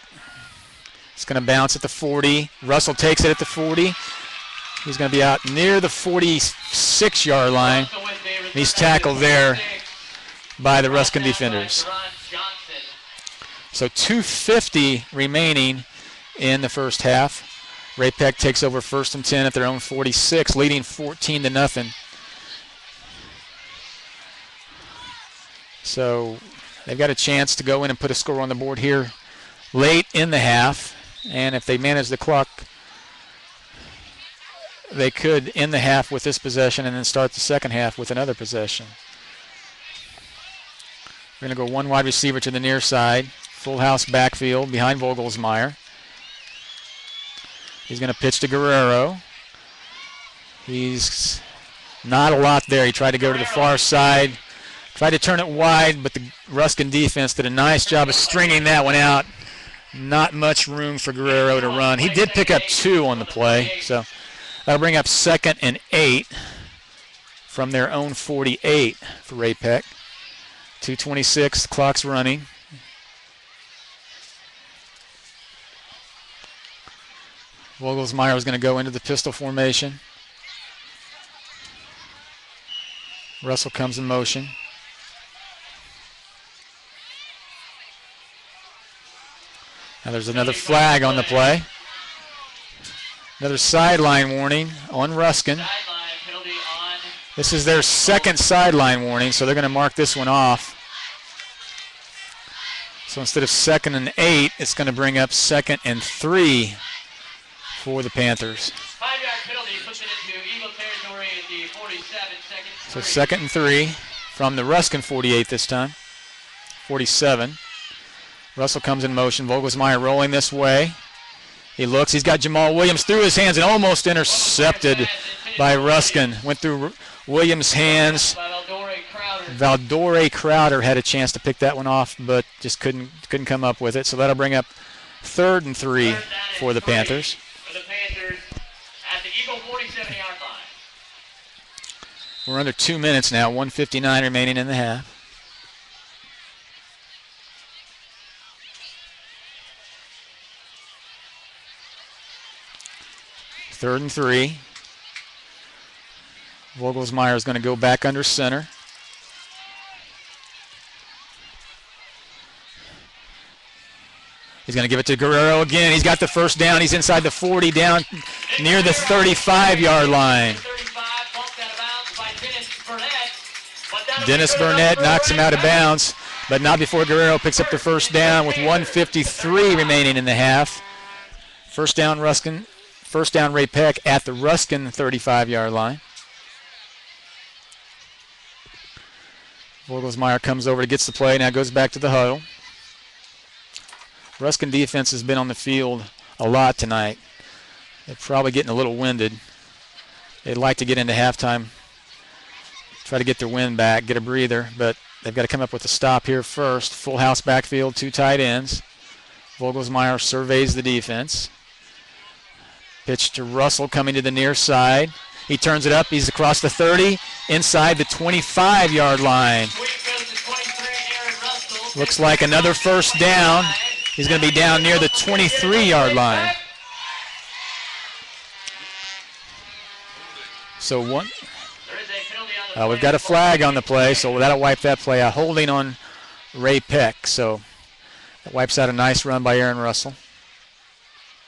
A: It's going to bounce at the 40. Russell takes it at the 40. He's going to be out near the 46-yard line. He's tackled there by the Ruskin defenders. So 2:50 remaining in the first half. Ray-Pec takes over 1st and 10 at their own 46, leading 14-0. So they've got a chance to go in and put a score on the board here late in the half. And if they manage the clock, they could end the half with this possession and then start the second half with another possession. We're going to go one wide receiver to the near side. Full house backfield behind Vogelsmeyer. He's going to pitch to Guerrero. He's not a lot there. He tried to go to the far side. Tried to turn it wide, but the Ruskin defense did a nice job of stringing that one out. Not much room for Guerrero to run. He did pick up 2 on the play, so that'll bring up 2nd and 8 from their own 48 for Ray-Pec. 2:26, the clock's running. Vogelsmeyer is going to go into the pistol formation. Russell comes in motion. Now there's another flag on the play. Another sideline warning on Ruskin. This is their second sideline warning, so they're going to mark this one off. So instead of 2nd and 8, it's going to bring up 2nd and 3 for the Panthers.
B: 5-yard penalty puts it into Eagle territory at the 47, 2nd.
A: So 2nd and 3 from the Ruskin 48 this time. 47. Russell comes in motion. Vogelsmeyer rolling this way. He looks. He's got Jamal Williams through his hands and almost intercepted by Ruskin. Went through Williams' hands. Valdore Crowder had a chance to pick that one off, but just couldn't come up with it. So that'll bring up 3rd and 3 for the Panthers.
B: For the Panthers at the Eagle 47-yard line.
A: We're under 2 minutes now. 1:59 remaining in the half. Third and 3. Vogelsmeyer is going to go back under center. He's going to give it to Guerrero again. He's got the first down. He's inside the 40, down near the 35-yard line. Dennis Burnett knocks him out of bounds, but not before Guerrero picks up the first down with 1:53 remaining in the half. First down Ruskin. First down Ray-Pec at the Ruskin 35-yard line. Vogelsmeyer comes over, gets the play, now goes back to the huddle. Ruskin defense has been on the field a lot tonight. They're probably getting a little winded. They'd like to get into halftime, try to get their wind back, get a breather, but they've got to come up with a stop here first. Full house backfield, 2 tight ends. Vogelsmeyer surveys the defense. Pitch to Russell coming to the near side. He turns it up. He's across the 30, inside the 25-yard line. Looks like another first down. He's going to be down near the 23-yard line. So we've got a flag on the play, so that'll wipe that play out. Holding on Ray-Pec, so that wipes out a nice run by Aaron Russell.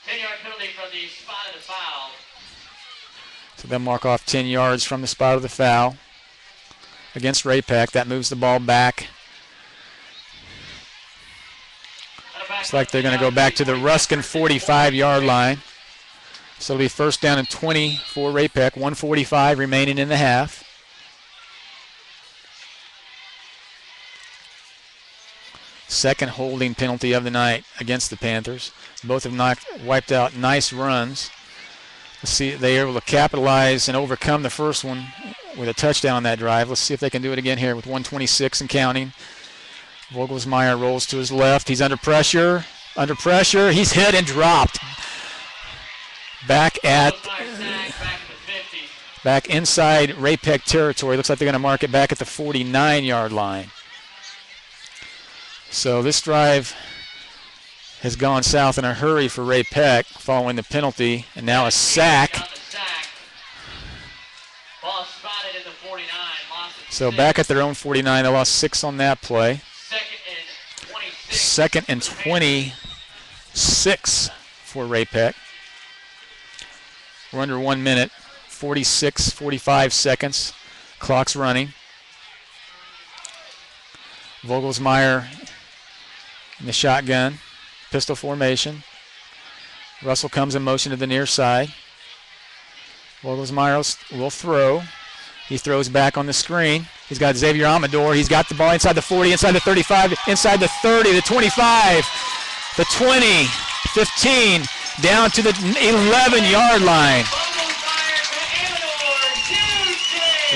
B: 10-yard penalty from the spot of the foul.
A: So they'll mark off 10 yards from the spot of the foul against Ray-Pec. That moves the ball back. Looks like they're going to go back to the Ruskin 45-yard line. So it'll be first down and 20 for Ray-Pec. 1:45 remaining in the half. Second holding penalty of the night against the Panthers. Both have wiped out nice runs. Let's see if they're able to capitalize and overcome the first one with a touchdown on that drive. Let's see if they can do it again here with 1:26 and counting. Vogelsmeyer rolls to his left. He's under pressure. Under pressure, he's hit and dropped. Back inside Ray-Peck territory. Looks like they're going to mark it back at the 49-yard line. So this drive has gone south in a hurry for Ray-Peck following the penalty, and now a sack. So back at their own 49, they lost 6 on that play. Second and 26 for Ray-Peck. We're under 1 minute, 45 seconds. Clock's running. Vogelsmeyer in the shotgun. Pistol formation. Russell comes in motion to the near side. Vogelsmeyer will throw. He throws back on the screen. He's got Xavier Amador. He's got the ball inside the 40, inside the 35, inside the 30, the 25, the 20, 15, down to the 11-yard line.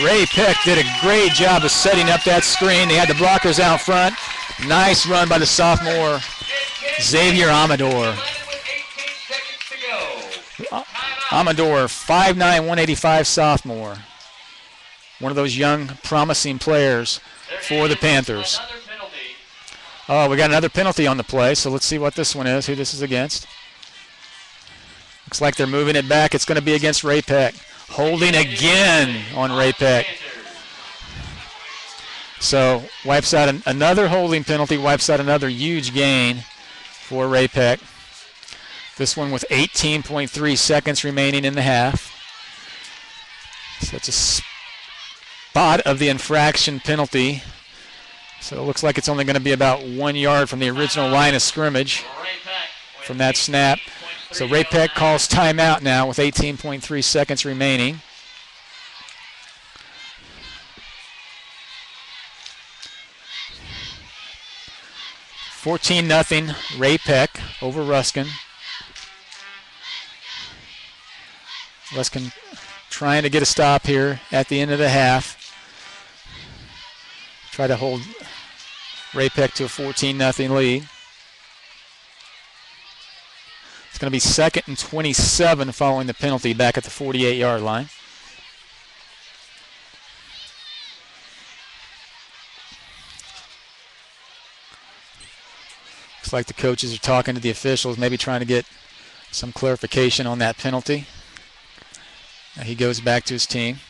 A: Ray-Peck did a great job of setting up that screen. They had the blockers out front. Nice run by the sophomore, Xavier Amador. Amador, 5'9", 185 sophomore. One of those young, promising players for the Panthers. Oh, we got another penalty on the play, so let's see what this one is, who this is against. Looks like they're moving it back. It's going to be against Ray-Peck. Holding again on Ray-Peck. So wipes out another holding penalty, wipes out another huge gain for Ray-Peck. This one with 18.3 seconds remaining in the half. So it's a spot of the infraction penalty. So it looks like it's only going to be about 1 yard from the original line of scrimmage from that snap. So Ray-Peck calls timeout now with 18.3 seconds remaining. $14-0 Ray-Peck over Ruskin. Ruskin trying to get a stop here at the end of the half. Try to hold Ray-Peck to a 14-0 lead. It's going to be 2nd and 27 following the penalty back at the 48-yard line. Looks like the coaches are talking to the officials, maybe trying to get some clarification on that penalty. Now he goes back to his team.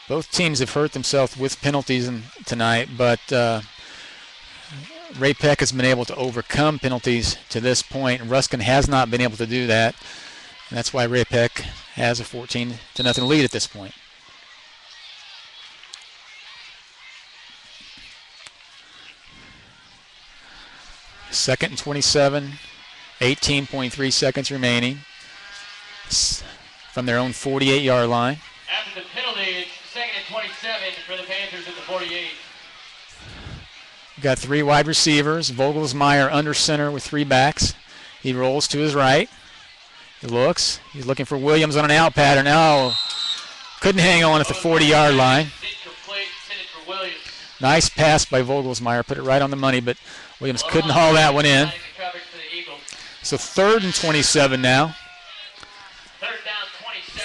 A: Both teams have hurt themselves with penalties tonight, but Ray-Peck has been able to overcome penalties to this point, and Ruskin has not been able to do that. And that's why Ray-Peck has a 14-0 lead at this point. Second and 27, 18.3 seconds remaining from their own 48-yard line.
B: After the penalty, it's 2nd and 27 for the Panthers at the 48.
A: We've got 3 wide receivers. Vogelsmeyer under center with 3 backs. He rolls to his right. He looks. He's looking for Williams on an out pattern. Oh, couldn't hang on at the 40-yard line. Nice pass by Vogelsmeyer. Put it right on the money, but Williams couldn't haul that one in. So 3rd and 27 now.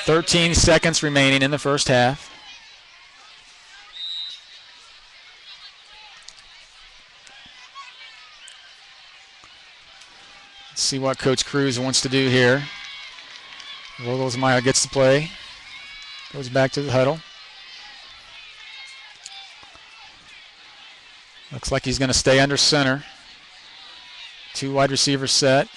A: 13 seconds remaining in the first half. Let's see what Coach Cruz wants to do here. Vogelsmeyer gets the play. Goes back to the huddle. Looks like he's going to stay under center. 2 wide receivers set.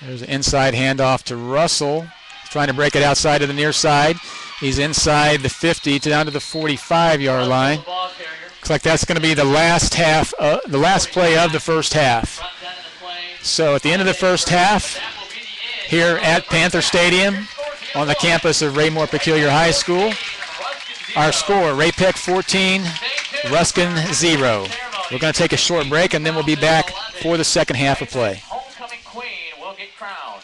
A: There's an inside handoff to Russell. He's trying to break it outside of the near side. He's inside the 50 to down to the 45-yard line. Looks like that's going to be the last play of the first half. So at the end of the first half, here at Panther Stadium on the campus of Raymore-Peculiar High School, our score, Ray-Peck 14, Ruskin 0. We're going to take a short break, and then we'll be back for the second half of play.
B: Homecoming queen will get crowned.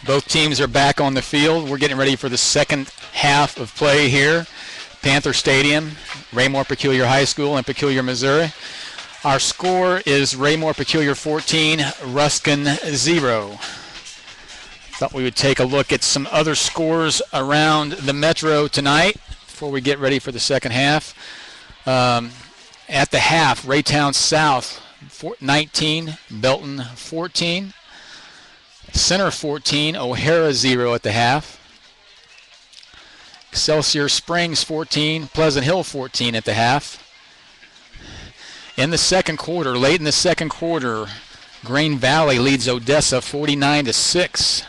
A: Both teams are back on the field. We're getting ready for the second half of play here. Panther Stadium, Raymore-Peculiar High School in Peculiar, Missouri. Our score is Raymore-Peculiar 14, Ruskin 0. Thought we would take a look at some other scores around the Metro tonight before we get ready for the second half. At the half, Raytown South 19, Belton 14. Center 14, O'Hara 0 at the half. Excelsior Springs 14, Pleasant Hill 14 at the half. In the second quarter, late in the second quarter, Green Valley leads Odessa 49-6.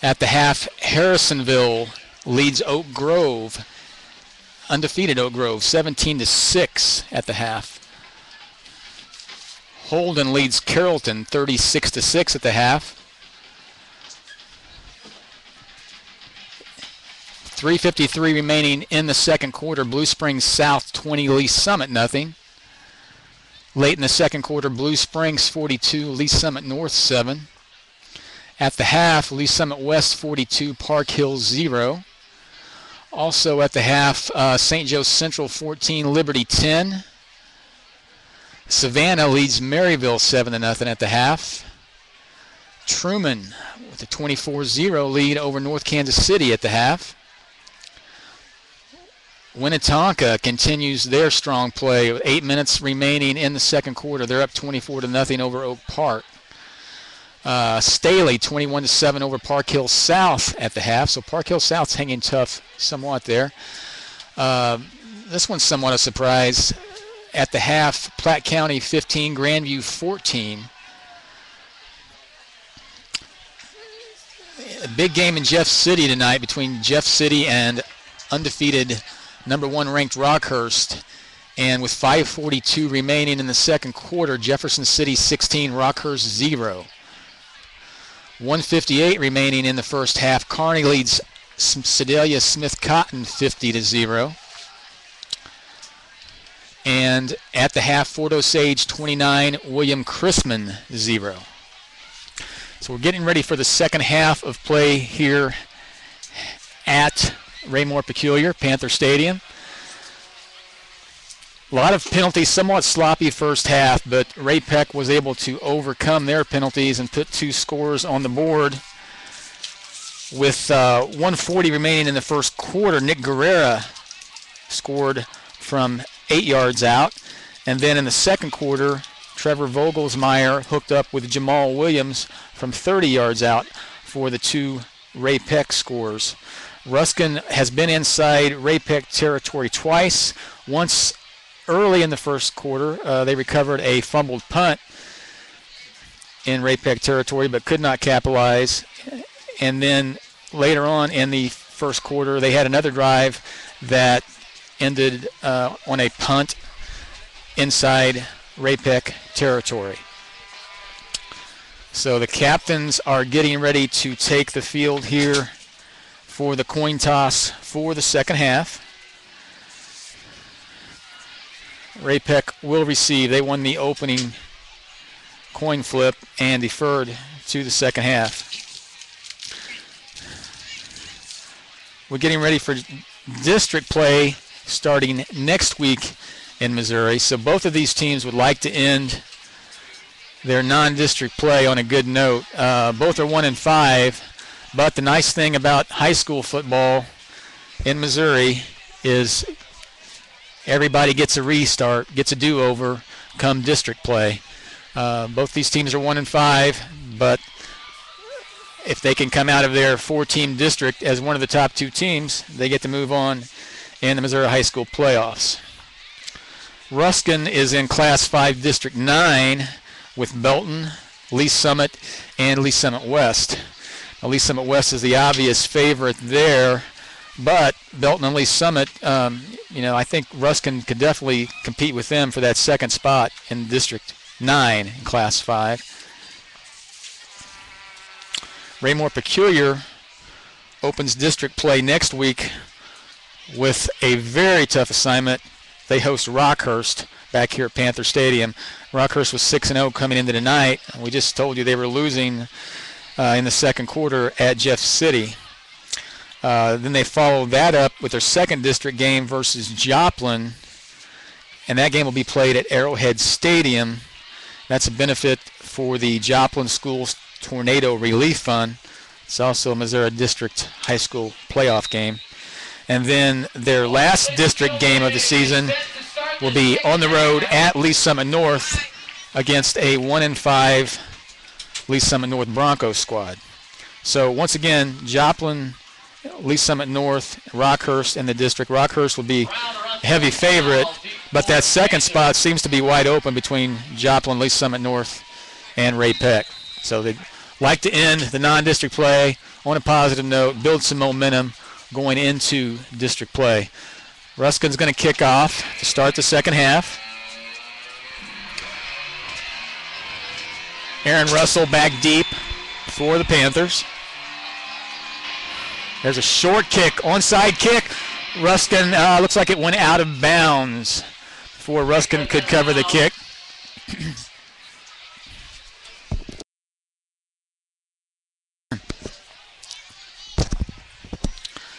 A: At the half, Harrisonville leads Oak Grove, undefeated Oak Grove, 17-6 at the half. Holden leads Carrollton 36-6 at the half. 3:53 remaining in the second quarter. Blue Springs South 20, Lee Summit nothing. Late in the second quarter, Blue Springs 42, Lee Summit North 7. At the half, Lee Summit West 42, Park Hill 0. Also at the half, St. Joe Central 14, Liberty 10. Savannah leads Maryville 7-0 at the half. Truman with a 24-0 lead over North Kansas City at the half. Winnetonka continues their strong play with 8 minutes remaining in the second quarter. They're up 24-0 over Oak Park. Staley 21-7 over Park Hill South at the half. So Park Hill South's hanging tough somewhat there. This one's somewhat a surprise. At the half, Platte County 15, Grandview 14. A big game in Jeff City tonight between Jeff City and undefeated #1 ranked Rockhurst. And with 5:42 remaining in the second quarter, Jefferson City 16, Rockhurst 0. 1:58 remaining in the first half. Kearney leads Sedalia Smith Cotton 50-0. And at the half, Fort Osage 29, William Chrisman 0. So we're getting ready for the second half of play here at Raymore-Peculiar, Panther Stadium. A lot of penalties, somewhat sloppy first half, but Ray Peck was able to overcome their penalties and put 2 scores on the board. With 1:40 remaining in the first quarter, Nick Guerrera scored from 8 yards out. And then in the second quarter, Trevor Vogelsmeyer hooked up with Jamal Williams from 30 yards out for the 2 Ray Peck scores. Ruskin has been inside Ray Peck territory twice. Once early in the first quarter, they recovered a fumbled punt in Ray Peck territory but could not capitalize. And then later on in the first quarter, they had another drive that ended on a punt inside Ray Peck territory. So the captains are getting ready to take the field here for the coin toss for the second half. Ray Peck will receive. They won the opening coin flip and deferred to the second half. We're getting ready for district play starting next week in Missouri. So both of these teams would like to end their non-district play on a good note. Both are 1-5, but the nice thing about high school football in Missouri is everybody gets a restart, gets a do-over come district play. Both these teams are 1-5, but if they can come out of their 4-team district as one of the top 2 teams, they get to move on in the Missouri high school playoffs. Ruskin is in Class 5 District 9 with Belton, Lee Summit, and Lee Summit West. Now, Lee Summit West is the obvious favorite there, but Belton and Lee Summit, I think Ruskin could definitely compete with them for that second spot in District 9 in Class 5. Raymore-Peculiar opens district play next week with a very tough assignment. They host Rockhurst back here at Panther Stadium. Rockhurst was 6-0 coming into tonight. We just told you they were losing in the second quarter at Jeff City. Then they followed that up with their second district game versus Joplin, and that game will be played at Arrowhead Stadium. That's a benefit for the Joplin Schools Tornado Relief Fund. It's also a Missouri District High School playoff game. And then their last district game of the season will be on the road at Lee Summit North against a 1-5 Lee Summit North Broncos squad. So once again, Joplin, Lee Summit North, Rockhurst in the district. Rockhurst will be a heavy favorite, but that second spot seems to be wide open between Joplin, Lee Summit North, and Ray-Peck. So they'd like to end the non-district play on a positive note, build some momentum going into district play. Ruskin's going to kick off to start the second half. Aaron Russell back deep for the Panthers. There's a short kick, onside kick. Ruskin looks like it went out of bounds before Ruskin could cover the kick.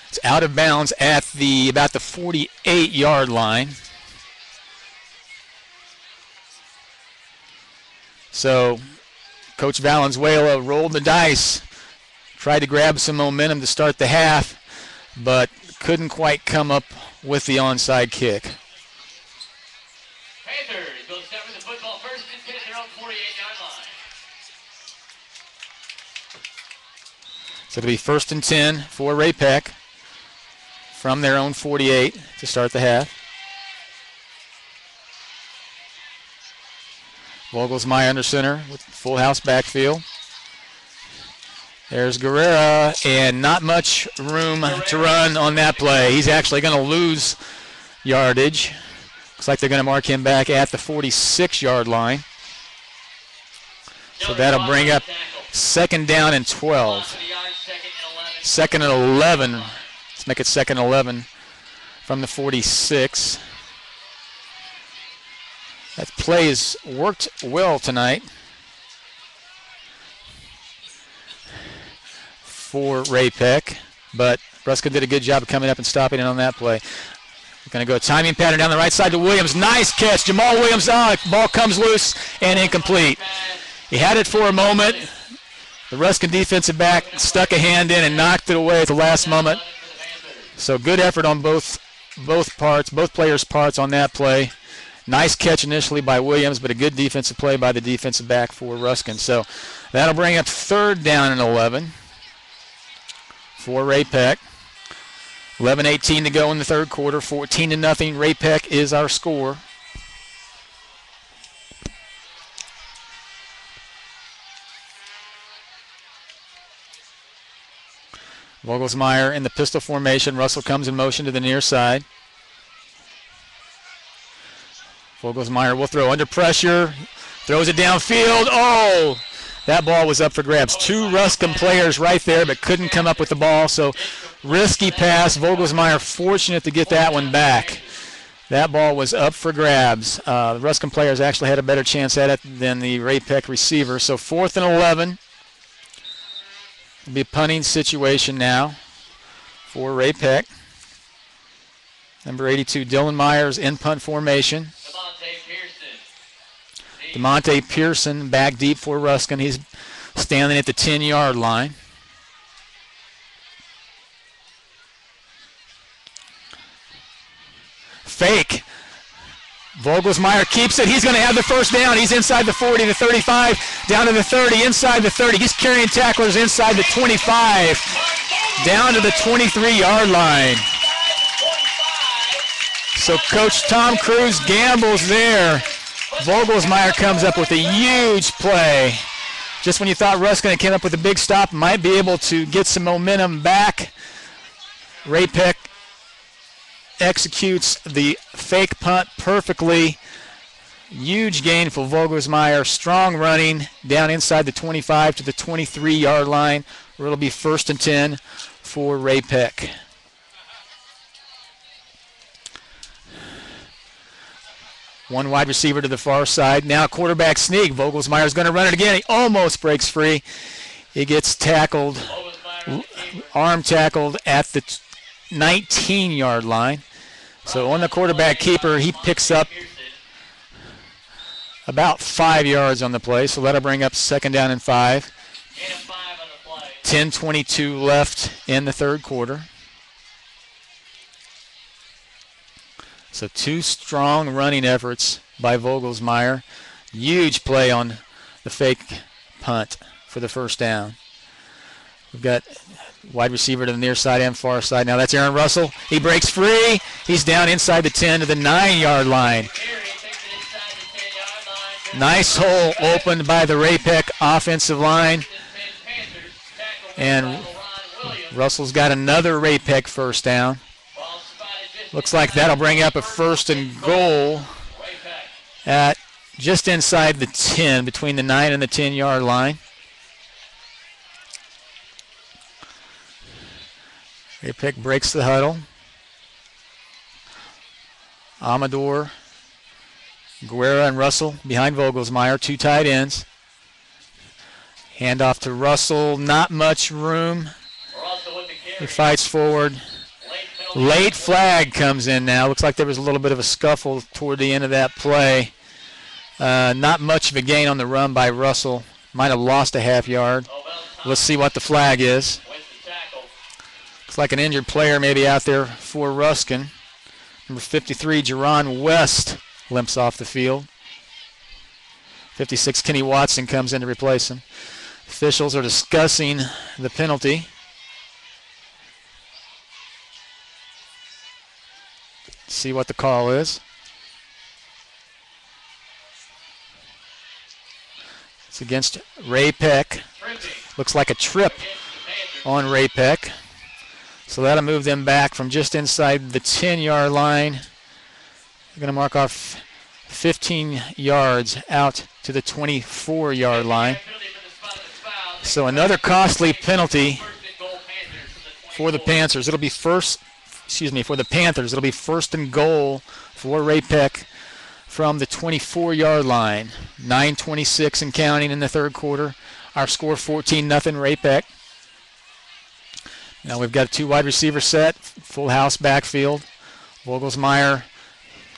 A: It's out of bounds at about the 48-yard line. So Coach Valenzuela rolled the dice, tried to grab some momentum to start the half, but couldn't quite come up with the onside kick.
B: Panthers will start with the football first and 10 at their own 48-yard line.
A: So it'll be 1st and 10 for Ray-Peck from their own 48 to start the half. Vogelsmeyer under center with full house backfield. There's Guerrera, and not much room to run on that play. He's actually going to lose yardage. Looks like they're going to mark him back at the 46-yard line. So that'll bring up 2nd down and 12. 2nd and 11. Let's make it 2nd and 11 from the 46. That play has worked well tonight for Ray-Peck, but Ruskin did a good job of coming up and stopping it on that play. We're going to go timing pattern down the right side to Williams. Nice catch. Jamal Williams, ball comes loose and incomplete. He had it for a moment. The Ruskin defensive back stuck a hand in and knocked it away at the last moment. So good effort on both players' parts on that play. Nice catch initially by Williams, but a good defensive play by the defensive back for Ruskin. So that'll bring up 3rd down and 11 for Ray-Peck. 11:18 to go in the third quarter. 14-0. Ray-Peck is our score. Vogelsmeyer in the pistol formation. Russell comes in motion to the near side. Vogelsmeyer will throw under pressure. Throws it downfield. Oh! That ball was up for grabs. 2 Ruskin players right there, but couldn't come up with the ball. So risky pass. Vogelsmeyer fortunate to get that one back. That ball was up for grabs. The Ruskin players actually had a better chance at it than the Ray-Peck receiver. So 4th and 11. It'll be a punting situation now for Ray-Peck. Number 82, Dylan Myers in punt formation. DeMonte Pearson back deep for Ruskin. He's standing at the 10-yard line. Fake. Vogelsmeyer keeps it. He's going to have the first down. He's inside the 40, the 35, down to the 30, inside the 30. He's carrying tacklers inside the 25, down to the 23-yard line. So Coach Tom Cruz gambles there. Vogelsmeyer comes up with a huge play. Just when you thought Ruskin came up with a big stop, might be able to get some momentum back. Ray-Peck executes the fake punt perfectly. Huge gain for Vogelsmeyer. Strong running down inside the 25 to the 23-yard line, where it'll be 1st and 10 for Ray-Peck. One wide receiver to the far side. Now quarterback sneak. Vogelsmeyer's going to run it again. He almost breaks free. He gets tackled, arm tackled at the 19-yard line. So on the quarterback keeper, he picks up about 5 yards on the play. So that'll bring up 2nd down and 5. 10:22 left in the third quarter. So 2 strong running efforts by Vogelsmeyer. Huge play on the fake punt for the first down. We've got wide receiver to the near side and far side. Now that's Aaron Russell. He breaks free. He's down inside the 10 to the 9-yard line. Nice hole opened by the Ray-Pec offensive line. And Russell's got another Ray-Pec first down. Looks like that'll bring up a 1st and goal at just inside the 10, between the 9 and the 10-yard line. Ray-Pec breaks the huddle. Amador, Guerra, and Russell behind Vogelsmeyer, 2 tight ends. Handoff to Russell, not much room. He fights forward. Late flag comes in now. Looks like there was a little bit of a scuffle toward the end of that play. Not much of a gain on the run by Russell. Might have lost a half yard. Let's see what the flag is. Looks like an injured player maybe out there for Ruskin. Number 53, Jerron West, limps off the field. 56, Kenny Watson comes in to replace him. Officials are discussing the penalty. See what the call is. It's against Ray-Pec. Looks like a trip on Ray-Pec. So that'll move them back from just inside the 10-yard line. They're going to mark off 15 yards out to the 24-yard line. So another costly penalty for the Panthers. It'll be for the Panthers. It'll be 1st and goal for Ray-Pec from the 24-yard line. 9:26 and counting in the third quarter. Our score 14-0 Ray-Pec. Now we've got a 2 wide receiver set, full house backfield. Vogelsmeyer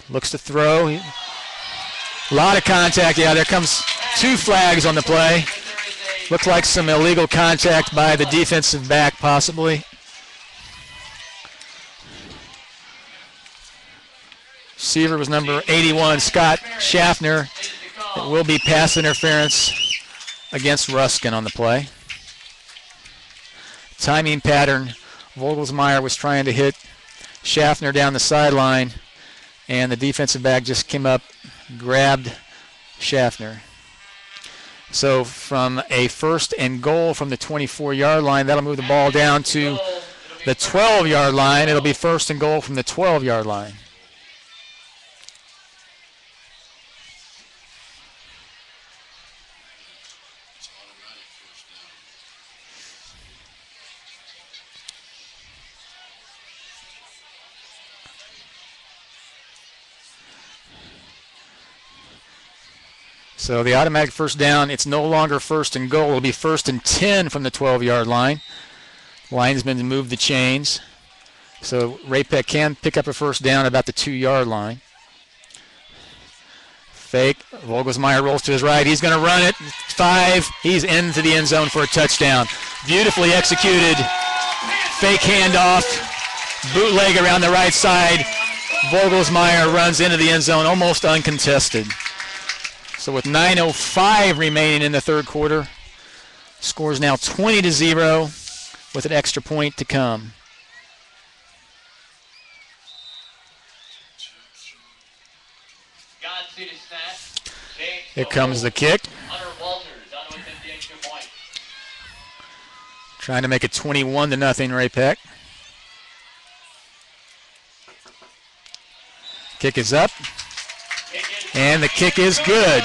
A: looks to throw. A lot of contact. Yeah, there comes 2 flags on the play. Looks like some illegal contact by the defensive back possibly. Receiver was number 81, Scott Schaffner. It will be pass interference against Ruskin on the play. Timing pattern, Vogelsmeyer was trying to hit Schaffner down the sideline, and the defensive back just came up, grabbed Schaffner. So from a 1st and goal from the 24-yard line, that'll move the ball down to the 12-yard line. It'll be 1st and goal from the 12-yard line. So the automatic first down, it's no longer 1st and goal. It'll be 1st and 10 from the 12-yard line. Linesmen move the chains. So Ray-Pec can pick up a first down about the 2-yard line. Fake. Vogelsmeyer rolls to his right. He's going to run it. 5. He's into the end zone for a touchdown. Beautifully executed. Fake handoff. Bootleg around the right side. Vogelsmeyer runs into the end zone almost uncontested. So with 9:05 remaining in the third quarter, score is now 20-0 with an extra point to come. Here comes the kick. Trying to make it 21-0 Ray-Pec. Kick is up. And the kick is good.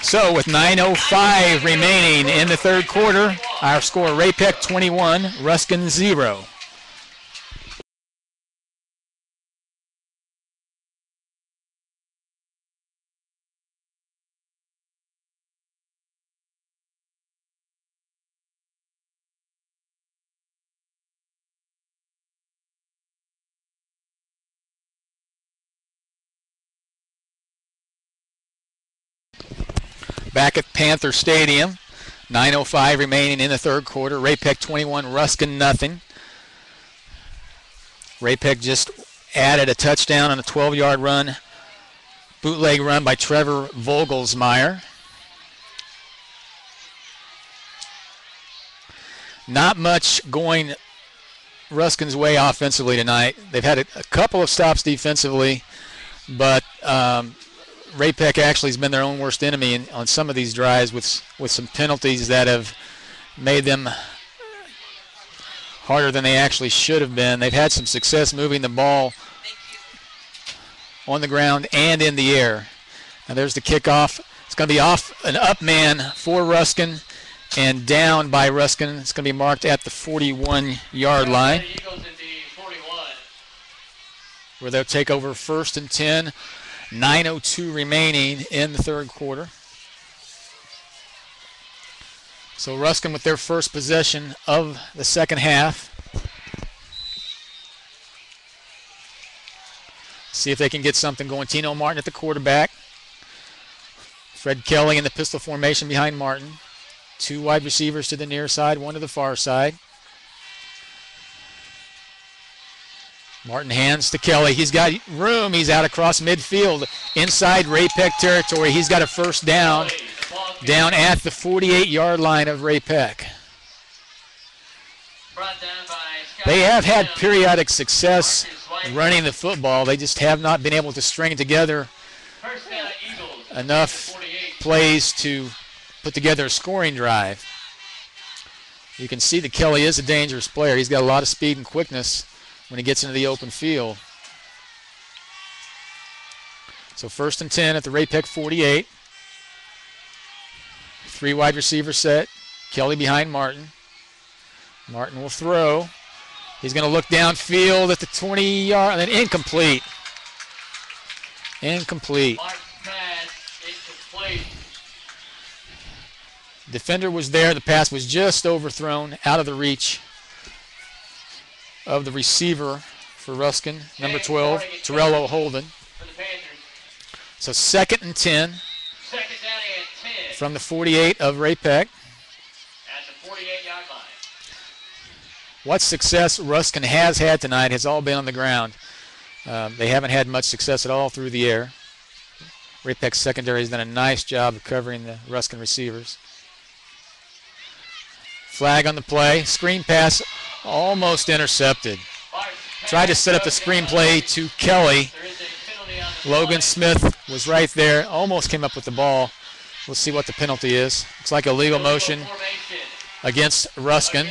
A: So with 9:05 remaining in the third quarter, our score Ray-Pec 21, Ruskin 0. back at Panther Stadium. 9:05 remaining in the third quarter. Ray-Pec 21, Ruskin nothing. Ray-Pec just added a touchdown on a 12-yard run. Bootleg run by Trevor Vogelsmeyer. Not much going Ruskin's way offensively tonight. They've had a couple of stops defensively, but Ray-Pec actually has been their own worst enemy on some of these drives with some penalties that have made them harder than they actually should have been. They've had some success moving the ball on the ground and in the air. And there's the kickoff. It's going to be off an up man for Ruskin and down by Ruskin. It's going to be marked at the 41-yard line, where they'll take over 1st and 10. 9:02 remaining in the third quarter. So Ruskin with their first possession of the second half. See if they can get something going. Tino Martin at the quarterback. Fred Kelly in the pistol formation behind Martin. 2 wide receivers to the near side, 1 to the far side. Martin hands to Kelly. He's got room. He's out across midfield inside Ray-Pec territory. He's got a first down at the 48-yard line of Ray-Pec. They have had periodic success running the football. They just have not been able to string together enough plays to put together a scoring drive. You can see that Kelly is a dangerous player. He's got a lot of speed and quickness when he gets into the open field. So 1st and 10 at the Ray-Pec 48. 3 wide receiver set. Kelly behind Martin. Martin will throw. He's going to look downfield at the 20-yard, and then incomplete. Incomplete. Defender was there. The pass was just overthrown, out of the reach of the receiver for Ruskin, number 12, Torello Holden. So 2nd and 10 from the 48 of Ray-Pec. What success Ruskin has had tonight has all been on the ground. They haven't had much success at all through the air. Ray-Pec's secondary has done a nice job of covering the Ruskin receivers. Flag on the play. Screen pass almost intercepted. Tried to set up the screen play to Kelly. Logan Smith was right there. Almost came up with the ball. We'll see what the penalty is. Looks like a legal motion against Ruskin.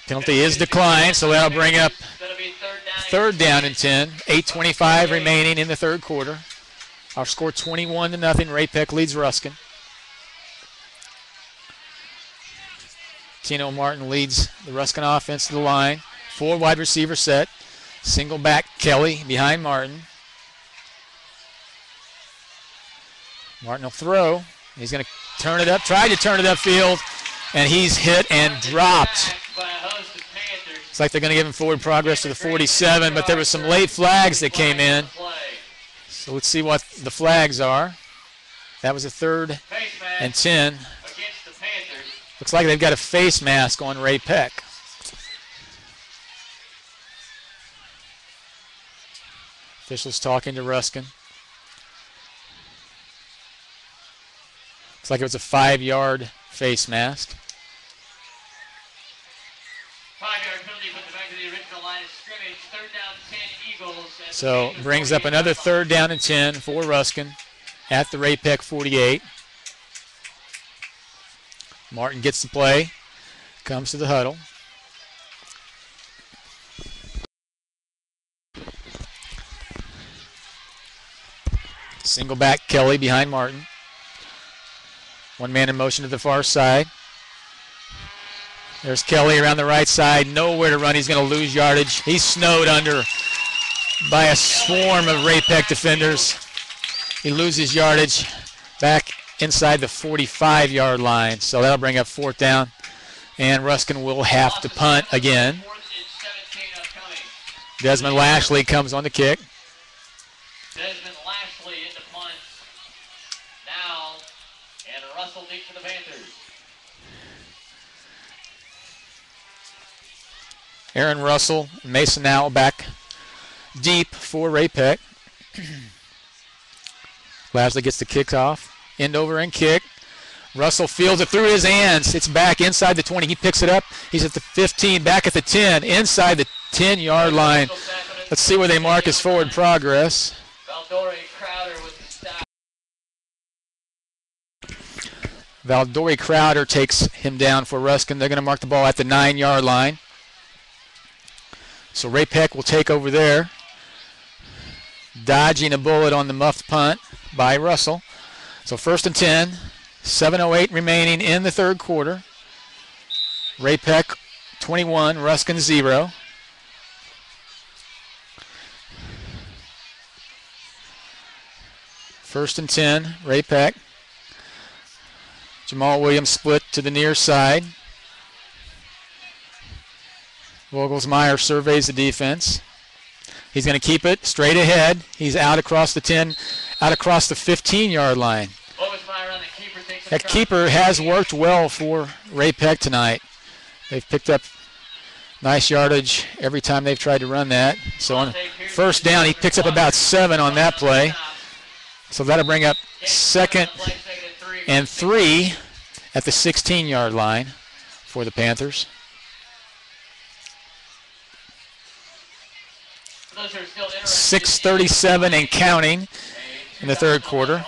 A: Penalty is declined, so that'll bring up 3rd down and 10. 8:25 remaining in the third quarter. Our score 21-0. Ray-Pec leads Ruskin. Tino Martin leads the Ruskin offense to the line. 4 wide receiver set. Single back Kelly behind Martin. Martin will throw. He's going to turn it up. Tried to turn it upfield, and he's hit and dropped. It's like they're going to give him forward progress to the 47, but there were some late flags that came in. So let's see what the flags are. That was a 3rd and 10. Looks like they've got a face mask on Ray-Pec. Officials talking to Ruskin. Looks like it was a 5-yard face mask.
B: 5-yard penalty put the back to the original line of scrimmage. 3rd down, 10 Eagles.
A: So brings up another 3rd down and 10 for Ruskin at the Ray-Pec 48. Martin gets the play, comes to the huddle. Single back Kelly behind Martin. 1 man in motion to the far side. There's Kelly around the right side. Nowhere to run. He's going to lose yardage. He's snowed under by a swarm of Ray-Pec defenders. He loses yardage back inside the 45-yard line. So that'll bring up 4th down And Ruskin will have to punt again. Desmond Lashley comes on the kick.
B: Desmond Lashley in the punt now, and Russell deep for the Panthers.
A: Aaron Russell, Mason now back deep for Ray Peck. Lashley gets the kick off. End over and kick. Russell fields it through his hands. It's back inside the 20. He picks it up. He's at the 15, back at the 10, inside the 10-yard line. Let's see where they mark his forward progress. Valdori Crowder takes him down for Ruskin. They're going to mark the ball at the 9-yard line. So Ray Peck will take over there. Dodging a bullet on the muffed punt by Russell. So 1st and 10. 7:08 remaining in the third quarter. Ray Peck 21, Ruskin 0. First and 10, Ray Peck. Jamal Williams split to the near side. Vogelsmeyer surveys the defense. He's going to keep it straight ahead. He's out across the 10, out across the 15-yard line. That keeper has worked well for Ray Peck tonight. They've picked up nice yardage every time they've tried to run that. So on first down, he picks up about 7 on that play. So that'll bring up 2nd and 3 at the 16-yard line for the Panthers. .637 and counting in the third quarter.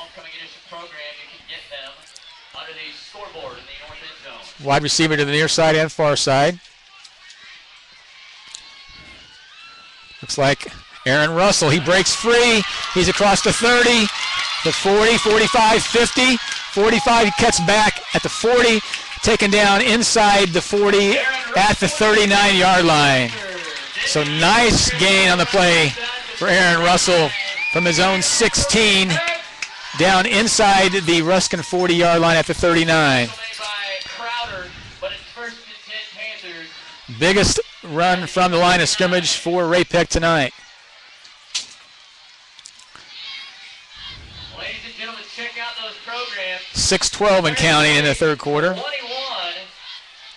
A: Wide receiver to the near side and far side. Looks like Aaron Russell. He breaks free. He's across the 30, the 40, 45, 50. 45, he cuts back at the 40, taken down inside the 40 at the 39-yard line. So nice gain on the play for Aaron Russell from his own 16 down inside the Ruskin 40-yard line at the 39. Biggest run from the line of scrimmage for Ray Peck tonight.
B: Ladies and gentlemen, check out those programs.
A: 6:12 and counting in the third quarter.
B: 21,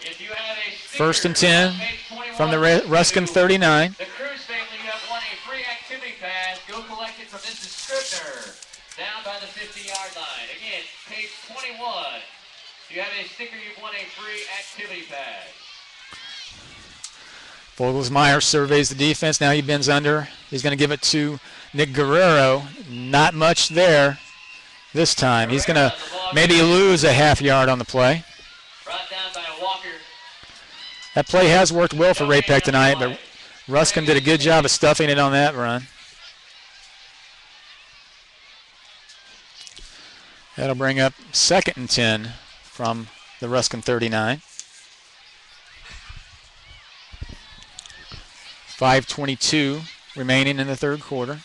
B: if you have a sticker,
A: 1st and 10 from the Ruskin 39.
B: The Cruz family, you have won a free activity pass. Go collect it from Mrs. Scribner down by the 50-yard line. Again, page 21. If you have a sticker, you've won a free activity pass.
A: Vogelsmeyer surveys the defense. Now he bends under. He's going to give it to Nick Guerrero. Not much there this time. He's going to maybe lose a half yard on the play.
B: Brought down by Walker.
A: That play has worked well for Ray Peck tonight, but Ruskin did a good job of stuffing it on that run. That'll bring up 2nd and 10 from the Ruskin 39. 5:22 remaining in the third quarter.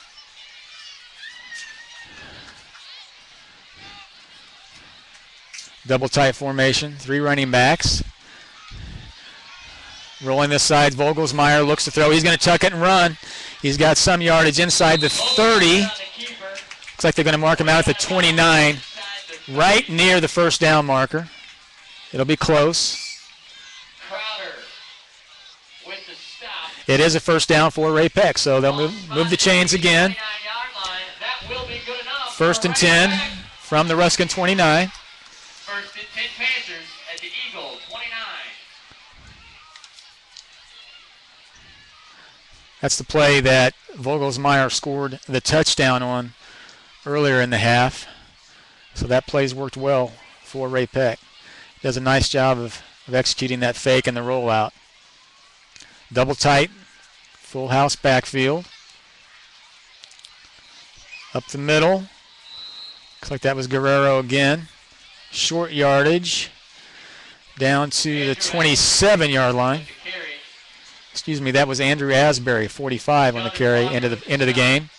A: Double tight formation, 3 running backs. Rolling this side, Vogelsmeyer looks to throw. He's going to tuck it and run. He's got some yardage inside the 30. Looks like they're going to mark him out at the 29, right near the first down marker. It'll be close. It is a first down for Ray Peck, so they'll move the chains again. 1st and 10 from the Ruskin 29.
B: 1st and 10 Panthers at the Eagle 29.
A: That's the play that Vogelsmeyer scored the touchdown on earlier in the half. So that play's worked well for Ray Peck. He does a nice job of executing that fake and the rollout. Double tight, full house backfield. Up the middle. Looks like that was Guerrero again. Short yardage down to the 27-yard line. Excuse me, that was Andrew Asbury, 45 on the carry into the game.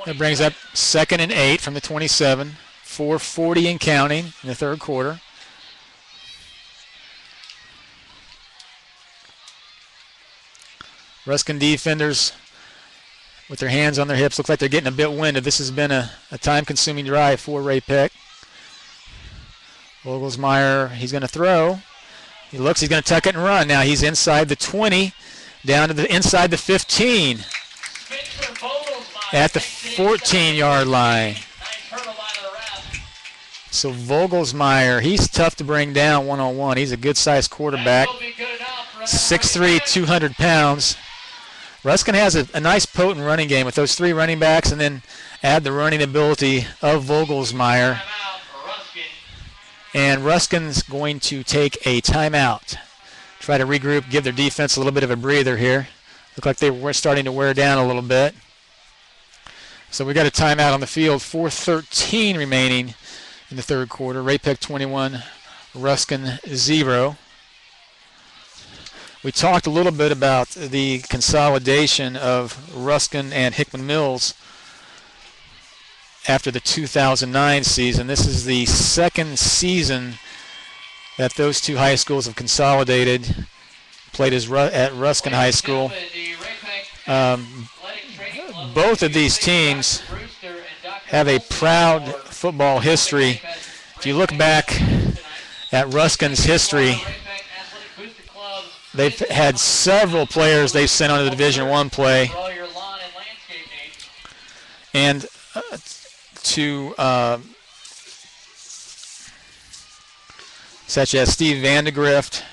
A: That brings up 2nd and 8 from the 27. 4:40 and counting in the third quarter. Ruskin defenders with their hands on their hips. Looks like they're getting a bit winded. This has been a time-consuming drive for Ray-Peck. Vogelsmeyer, he's going to throw. He looks, he's going to tuck it and run. Now he's inside the 20, down to the inside the 15, at the 14-yard line. So Vogelsmeyer, he's tough to bring down one-on-one. He's a good-sized quarterback, 6'3", 200 pounds. Ruskin has a nice potent running game with those three running backs, and then add the running ability of Vogelsmeyer. And Ruskin's going to take a timeout. Try to regroup, give their defense a little bit of a breather here. Look like they were starting to wear down a little bit. So we got a timeout on the field. 4:13 remaining in the third quarter. Ray-Peck 21, Ruskin 0. We talked a little bit about the consolidation of Ruskin and Hickman Mills after the 2009 season. This is the second season that those two high schools have consolidated, played at Ruskin High School. Both of these teams have a proud football history. If you look back at Ruskin's history, they've had several players they've sent on to Division I play. And such as Steve Vandegrift,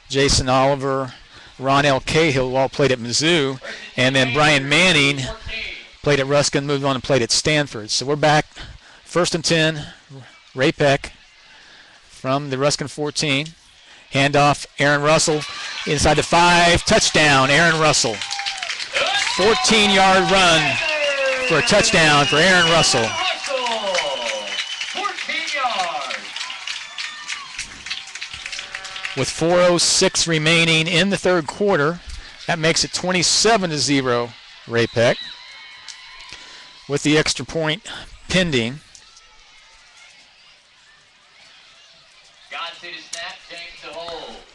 A: Jason Oliver, Ron L. Cahill, who all played at Mizzou, and then Brian Manning played at Ruskin, moved on and played at Stanford. So we're back, 1st and 10, Ray-Peck from the Ruskin 14. Handoff, Aaron Russell inside the 5, touchdown, Aaron Russell. 14-yard run for a touchdown for Aaron Russell.
B: 14 yards.
A: With 4:06 remaining in the third quarter, that makes it 27-0 Ray-Peck. With the extra point pending.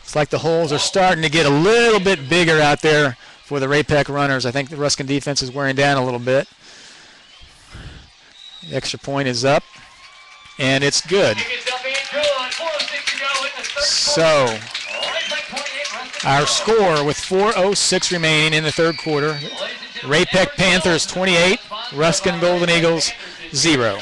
A: It's like the holes are starting to get a little bit bigger out there for the Ray-Peck runners. I think the Ruskin defense is wearing down a little bit. The extra point is up, and it's good. So our score with 4:06 remaining in the third quarter, Ray-Peck Panthers 28, Ruskin Golden Eagles 0.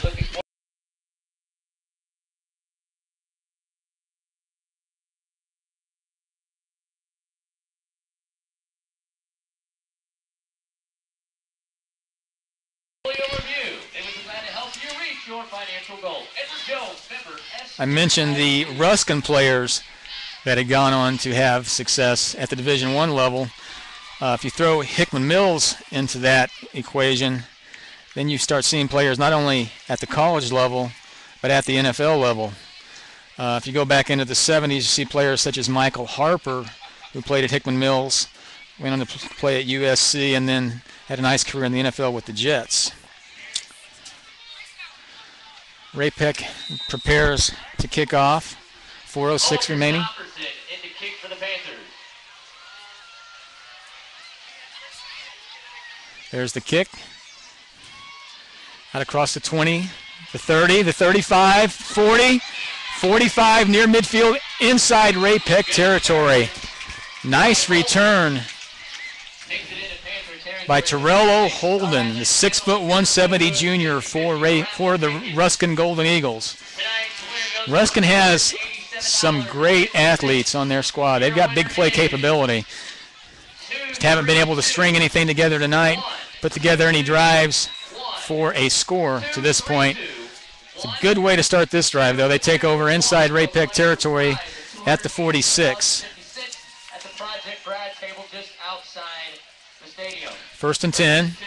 A: I mentioned the Ruskin players that had gone on to have success at the Division I level. If you throw Hickman Mills into that equation, then you start seeing players not only at the college level, but at the NFL level. If you go back into the 70s, you see players such as Michael Harper, who played at Hickman Mills, went on to play at USC, and then had a nice career in the NFL with the Jets. Ray-Peck prepares to kick off. 4:06 remaining. There's the kick. Out across the 20, the 30, the 35, 40, 45 near midfield, inside Ray-Peck territory. Nice return by Torello Holden, the 6', 170 junior for the Ruskin Golden Eagles. Ruskin has some great athletes on their squad. They've got big play capability. Just haven't been able to string anything together tonight, put together any drives for a score to this point. It's a good way to start this drive, though. They take over inside Ray-Peck territory at the 46. 1st and 10.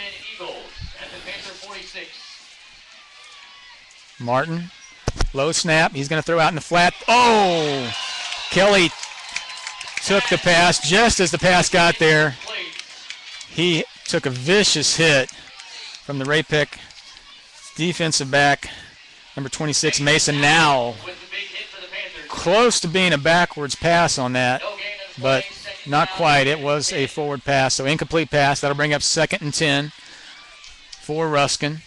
A: Martin, low snap. He's going to throw out in the flat. Oh! Kelly took the pass just as the pass got there. He took a vicious hit from the Ray-Peck defensive back Number 26, Mason now close to being a backwards pass on that, but not quite. It was a forward pass, so incomplete pass. That'll bring up 2nd and 10 for Ruskin.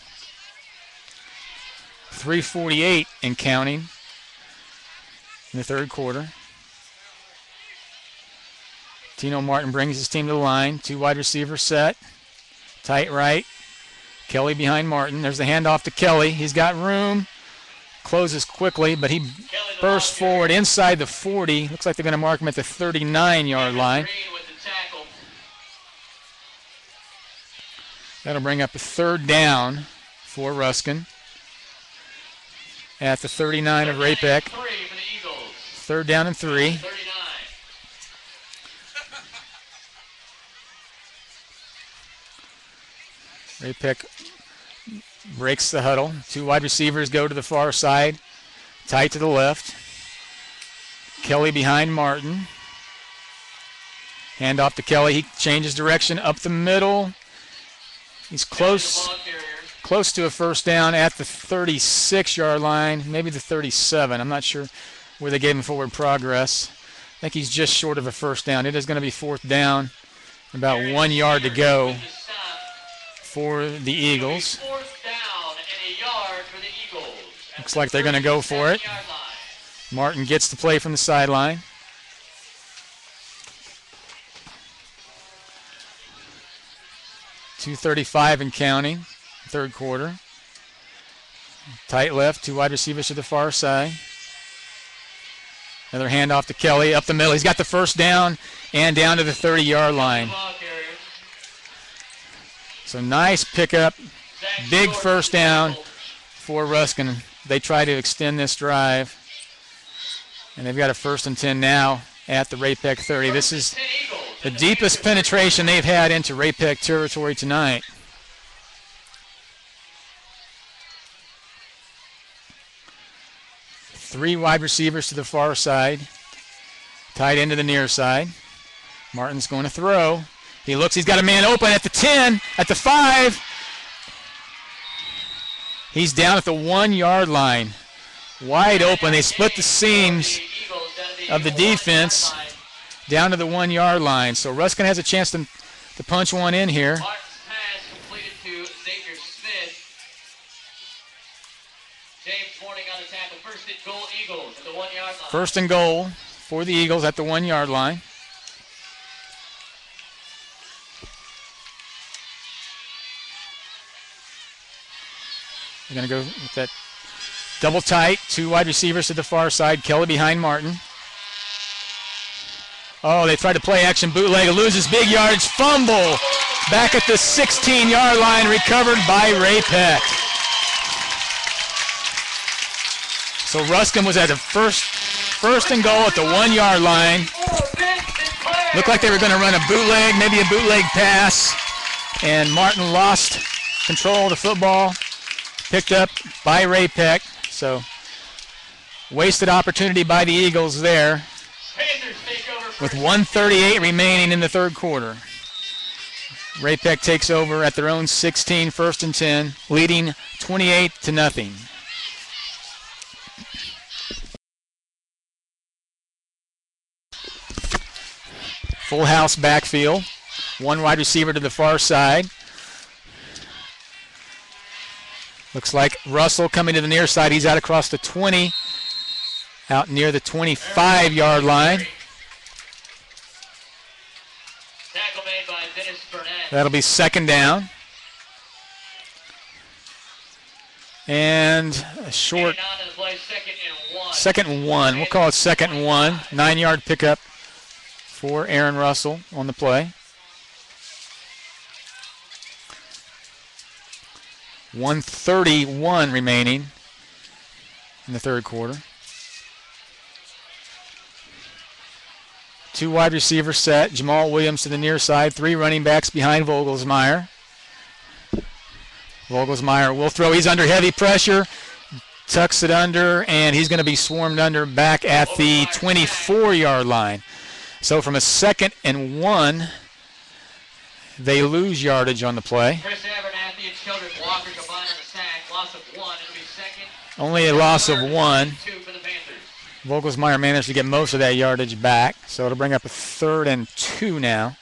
A: 3:48 and counting in the third quarter. Tino Martin brings his team to the line. 2 wide receivers set. Tight right. Kelly behind Martin. There's the handoff to Kelly. He's got room. Closes quickly, but he bursts forward inside the 40. Looks like they're going to mark him at the 39-yard line. That'll bring up a 3rd down for Ruskin at the 39 of Ray-Pec. 3rd down and 3. Ray-Pec breaks the huddle. 2 wide receivers go to the far side. Tight to the left. Kelly behind Martin. Hand off to Kelly. He changes direction up the middle. He's close to a 1st down at the 36-yard line, maybe the 37. I'm not sure where they gave him forward progress. I think he's just short of a 1st down. It is going to be 4th down. About 1 yard to go for the Eagles. Looks like they're going to go for it. Martin gets the play from the sideline. .235 and counting, third quarter. Tight left, 2 wide receivers to the far side. Another handoff to Kelly, up the middle. He's got the 1st down and down to the 30-yard line. So nice pickup, big 1st down for Ruskin. They try to extend this drive, and they've got a 1st and 10 now at the Ray-Pec 30. This is the deepest penetration they've had into Ray-Pec territory tonight. Three wide receivers to the far side, tight into the near side. Martin's going to throw. He looks, he's got a man open at the 10, at the 5. He's down at the 1-yard line. Wide open. They split the seams of the defense down to the 1-yard line. So Ruskin has a chance to punch one in here. First and goal for the Eagles at the 1-yard line. They're going to go with that double tight. 2 wide receivers to the far side. Kelly behind Martin. Oh, they tried to play action bootleg. Loses big yardage. Fumble. Back at the 16-yard line. Recovered by Ray-Pec. So Ruskin was at the first and goal at the 1-yard line. Looked like they were going to run a bootleg, maybe a bootleg pass. And Martin lost control of the football. Picked up by Ray-Pec. So wasted opportunity by the Eagles there. With 1:38 remaining in the third quarter. Ray-Pec takes over at their own 16, 1st and 10, leading 28-0. Full house backfield. 1 wide receiver to the far side. Looks like Russell coming to the near side. He's out across the 20, out near the 25-yard line. That'll be 2nd down. And a short 2nd and 1. We'll call it 2nd and 1. 9-yard pickup for Aaron Russell on the play. 1:31 remaining in the third quarter. 2 wide receivers set. Jamal Williams to the near side. 3 running backs behind Vogelsmeyer. Vogelsmeyer will throw. He's under heavy pressure. Tucks it under, and he's going to be swarmed under back at the 24-yard line. So from a 2nd and 1, they lose yardage on the play. Only a loss of 1.
B: 2 for the Panthers.
A: Vogelsmeyer managed to get most of that yardage back, so it'll bring up a 3rd and 2 now.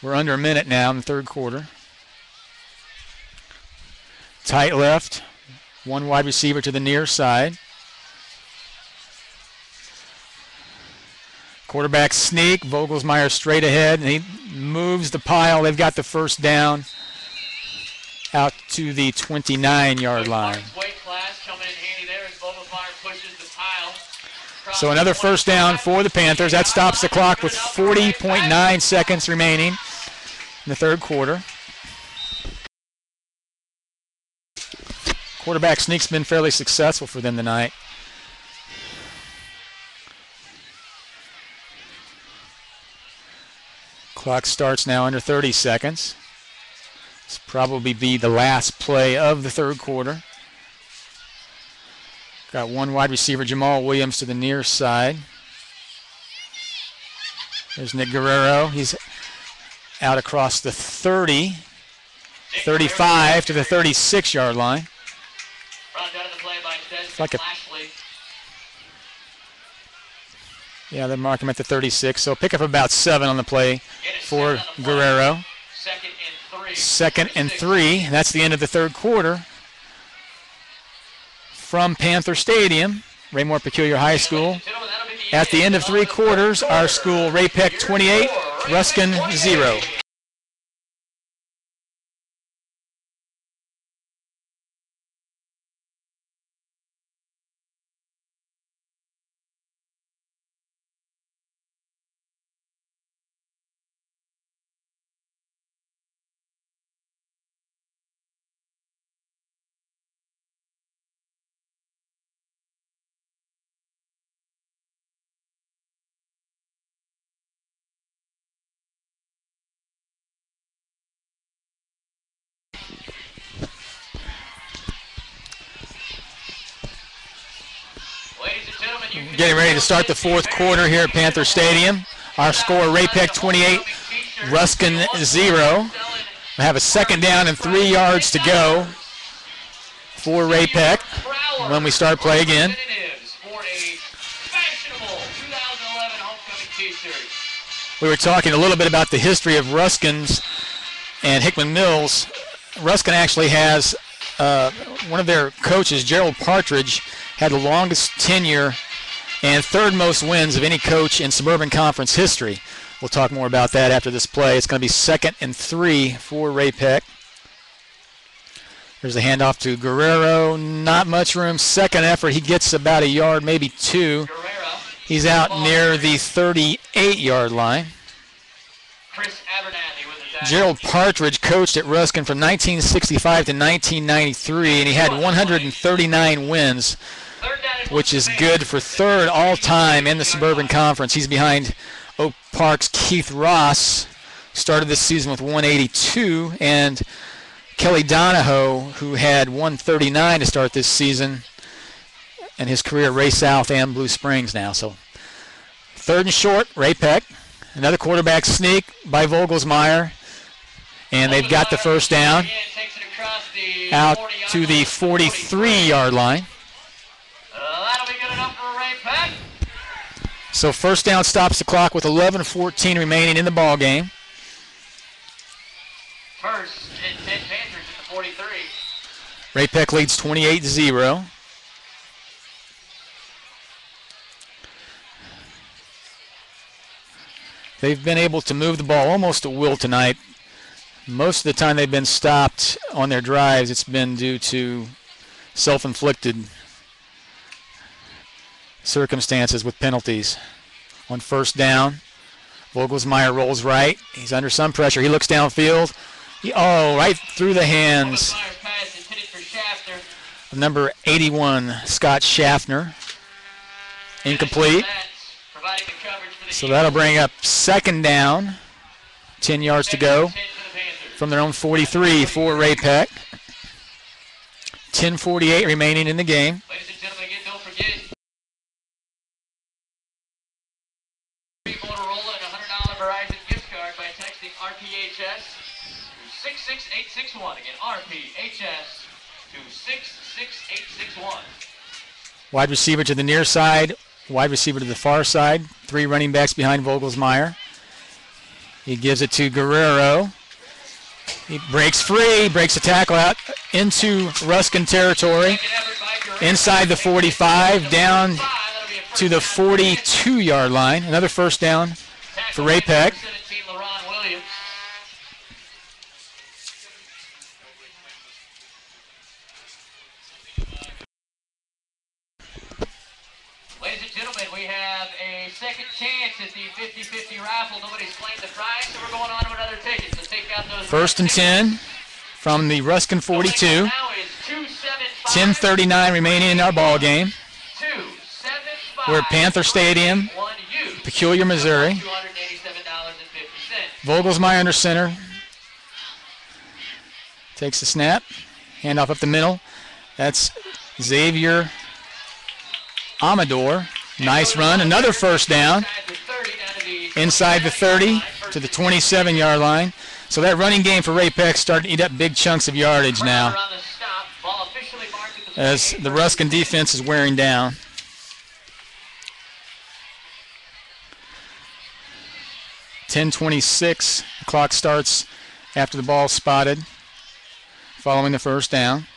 A: We're under a minute now in the third quarter. Tight left, 1 wide receiver to the near side. Quarterback sneak, Vogelsmeyer straight ahead, and he moves the pile. They've got the first down out to the 29-yard line. So another first down for the Panthers. That stops the clock with 40.9 seconds remaining in the third quarter. Quarterback sneak's been fairly successful for them tonight. Clock starts now under 30 seconds. This will probably be the last play of the third quarter. Got 1 wide receiver, Jamal Williams, to the near side. There's Nick Guerrero. He's out across the 30, 35 to the 36-yard line. It's like yeah, they mark him at the 36, so pick up about 7 on the play for Guerrero. 2nd and 3. That's the end of the third quarter. From Panther Stadium, Raymore-Peculiar High School. At the end of 3 quarters, our school, Ray-Pec 28, Ruskin 0. Getting ready to start the fourth quarter here at Panther Stadium. Our score, Ray-Pec 28, Ruskin 0. We have a 2nd down and 3 yards to go for Ray-Pec when we start play again. We were talking a little bit about the history of Ruskin's and Hickman Mills. Ruskin actually has one of their coaches, Gerald Partridge, had the longest tenure and 3rd most wins of any coach in Suburban Conference history. We'll talk more about that after this play. It's going to be 2nd and 3 for Ray-Pec. There's a handoff to Guerrero. Not much room. 2nd effort. He gets about a yard, maybe 2. He's out near the 38-yard line. Gerald Partridge coached at Ruskin from 1965 to 1993, and he had 139 wins, which is good for 3rd all-time in the Suburban Conference. He's behind Oak Park's Keith Ross, started this season with 182, and Kelly Donahoe, who had 139 to start this season, and his career at Ray South and Blue Springs now. So 3rd and short, Ray-Pec. Another quarterback sneak by Vogelsmeyer, and they've got the first down out to the 43-yard line. So first down stops the clock with 11:14 remaining in the ball game.
B: 1st and 10 Panthers at the 43.
A: Ray-Pec leads 28-0. They've been able to move the ball almost at will tonight. Most of the time they've been stopped on their drives, it's been due to self-inflicted circumstances with penalties. On first down, Vogelsmeyer rolls right. He's under some pressure. He looks downfield. Right through the hands of number 81, Scott Schaffner. Incomplete. So that'll bring up 2nd down. 10 yards to go from their own 43 for Ray-Pec. 10:48 remaining in the game.
B: Ladies and gentlemen, again, don't forget. Motorola and a $100 Verizon gift card by texting RPHS to 26861. Again, RPHS 266861.
A: Wide receiver to the near side, wide receiver to the far side. 3 running backs behind Vogelsmeyer. He gives it to Guerrero. He breaks free, breaks the tackle out into Ruskin territory. Inside the 45, down to the 42-yard line. Another first down for Ray Peck.
B: Ladies and gentlemen, we have a second chance at the 50-50 raffle. Nobody's claimed the prize, so we're going on to another ticket. So take out those.
A: First and 10 from the Ruskin 42. 10:39 remaining in our ball game. We're at Panther Stadium, Peculiar, Missouri. Vogelsmeyer under center. Takes the snap. Handoff up the middle. That's Xavier Amador. Nice run. Another first down. Inside the 30 to the 27-yard line. So that running game for Ray Peck starting to eat up big chunks of yardage now as the Ruskin defense is wearing down. .10:26. The clock starts after the ball spotted following the first down.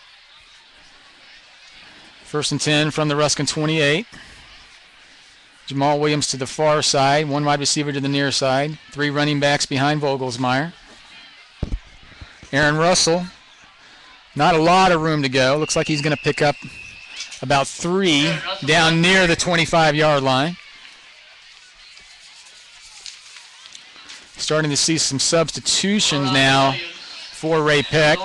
A: First and 10 from the Ruskin 28. Jamal Williams to the far side, 1 wide receiver to the near side, 3 running backs behind Vogelsmeyer. Aaron Russell, not a lot of room to go. Looks like he's going to pick up about 3 down near the 25-yard line. Starting to see some substitutions now for Ray Peck.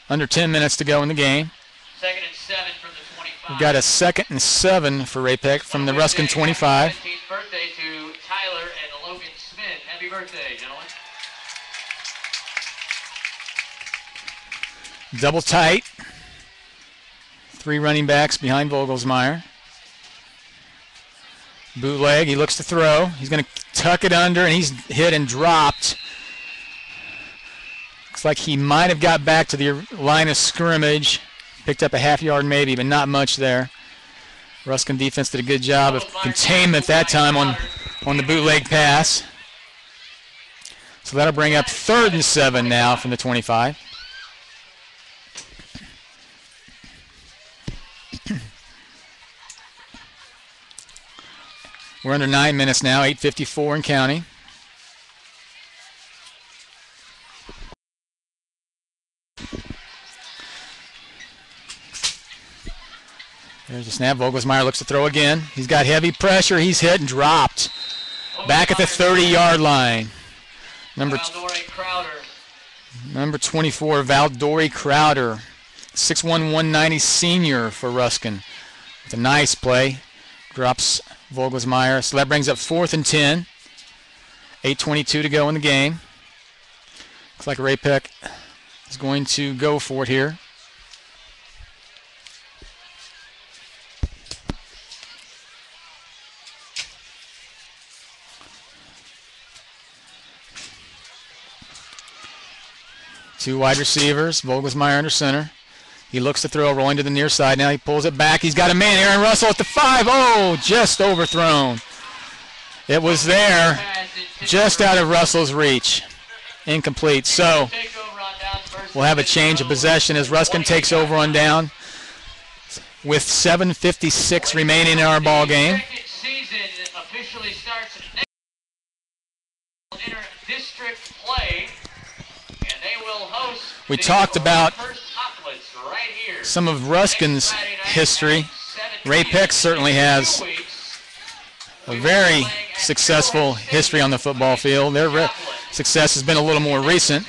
A: Under 10 minutes to go in the game.
B: Second and 7 from the 25.
A: We've got a 2nd and 7 for Ray Peck from the Ruskin 25.
B: 15th birthday to Tyler and Logan Smith. Happy birthday, gentlemen.
A: Double tight. 3 running backs behind Vogelsmeyer. Bootleg, he looks to throw. He's going to tuck it under, and he's hit and dropped. Looks like he might have got back to the line of scrimmage. Picked up a half yard maybe, but not much there. Ruskin defense did a good job of containment that time on the bootleg pass. So that'll bring up 3rd and 7 now from the 25. We're under 9 minutes now, 8:54 and counting. There's the snap. Vogelsmeyer looks to throw again. He's got heavy pressure. He's hit and dropped. Back at the 30-yard line. Number 24, Valdori Crowder. 6'1", 190 senior for Ruskin. With a nice play. Drops Vogelsmeyer. So that brings up 4th and 10. 8:22 to go in the game. Looks like Ray Peck is going to go for it here. Two wide receivers. Vogelsmeyer under center. He looks to throw, rolling to the near side. Now he pulls it back. He's got a man. Aaron Russell at the 5. Oh, just overthrown. It was there, just out of Russell's reach. Incomplete. So we'll have a change of possession as Ruskin takes over on down with 7:56 remaining in our ball game.
B: Season officially starts next inter-district play, and they will host.
A: We talked about some of Ruskin's history. Ray Peck certainly has a very successful history on the football field. Their success has been a little more recent.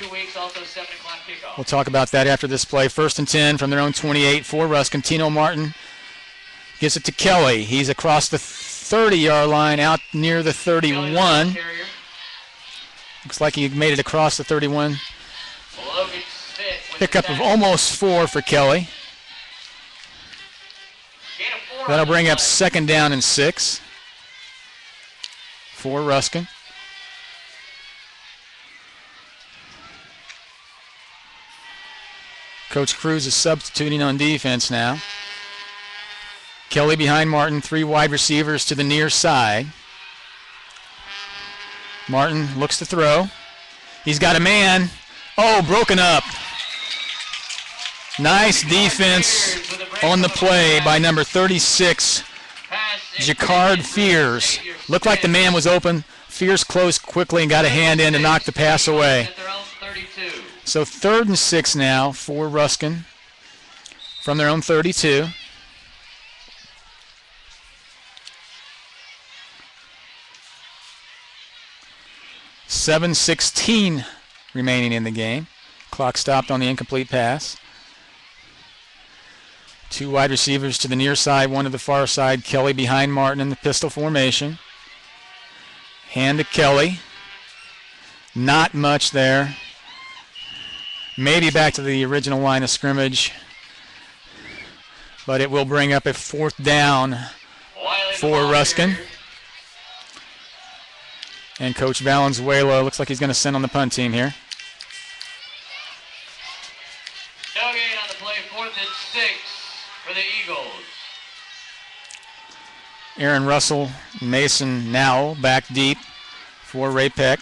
A: We'll talk about that after this play. 1st and 10 from their own 28 for Ruskin. Tino Martin gives it to Kelly. He's across the 30-yard line out near the 31. Looks like he made it across the 31. Pickup of almost 4 for Kelly. That'll bring up 2nd down and 6 for Ruskin. Coach Cruz is substituting on defense now. Kelly behind Martin, 3 wide receivers to the near side. Martin looks to throw. He's got a man. Oh, broken up. Nice defense on the play by number 36, Jacquard Fears. Looked like the man was open. Fears closed quickly and got a hand in to knock the pass away. So 3rd and 6 now for Ruskin from their own 32. .7:16 remaining in the game. Clock stopped on the incomplete pass. 2 wide receivers to the near side, 1 to the far side. Kelly behind Martin in the pistol formation. Hand to Kelly. Not much there. Maybe back to the original line of scrimmage. But it will bring up a 4th down for Ruskin. And Coach Valenzuela looks like he's going to send on the punt team here.
B: No gain on the play, 4th and 6 for the Eagles.
A: Aaron Russell, Mason now back deep for Ray Peck.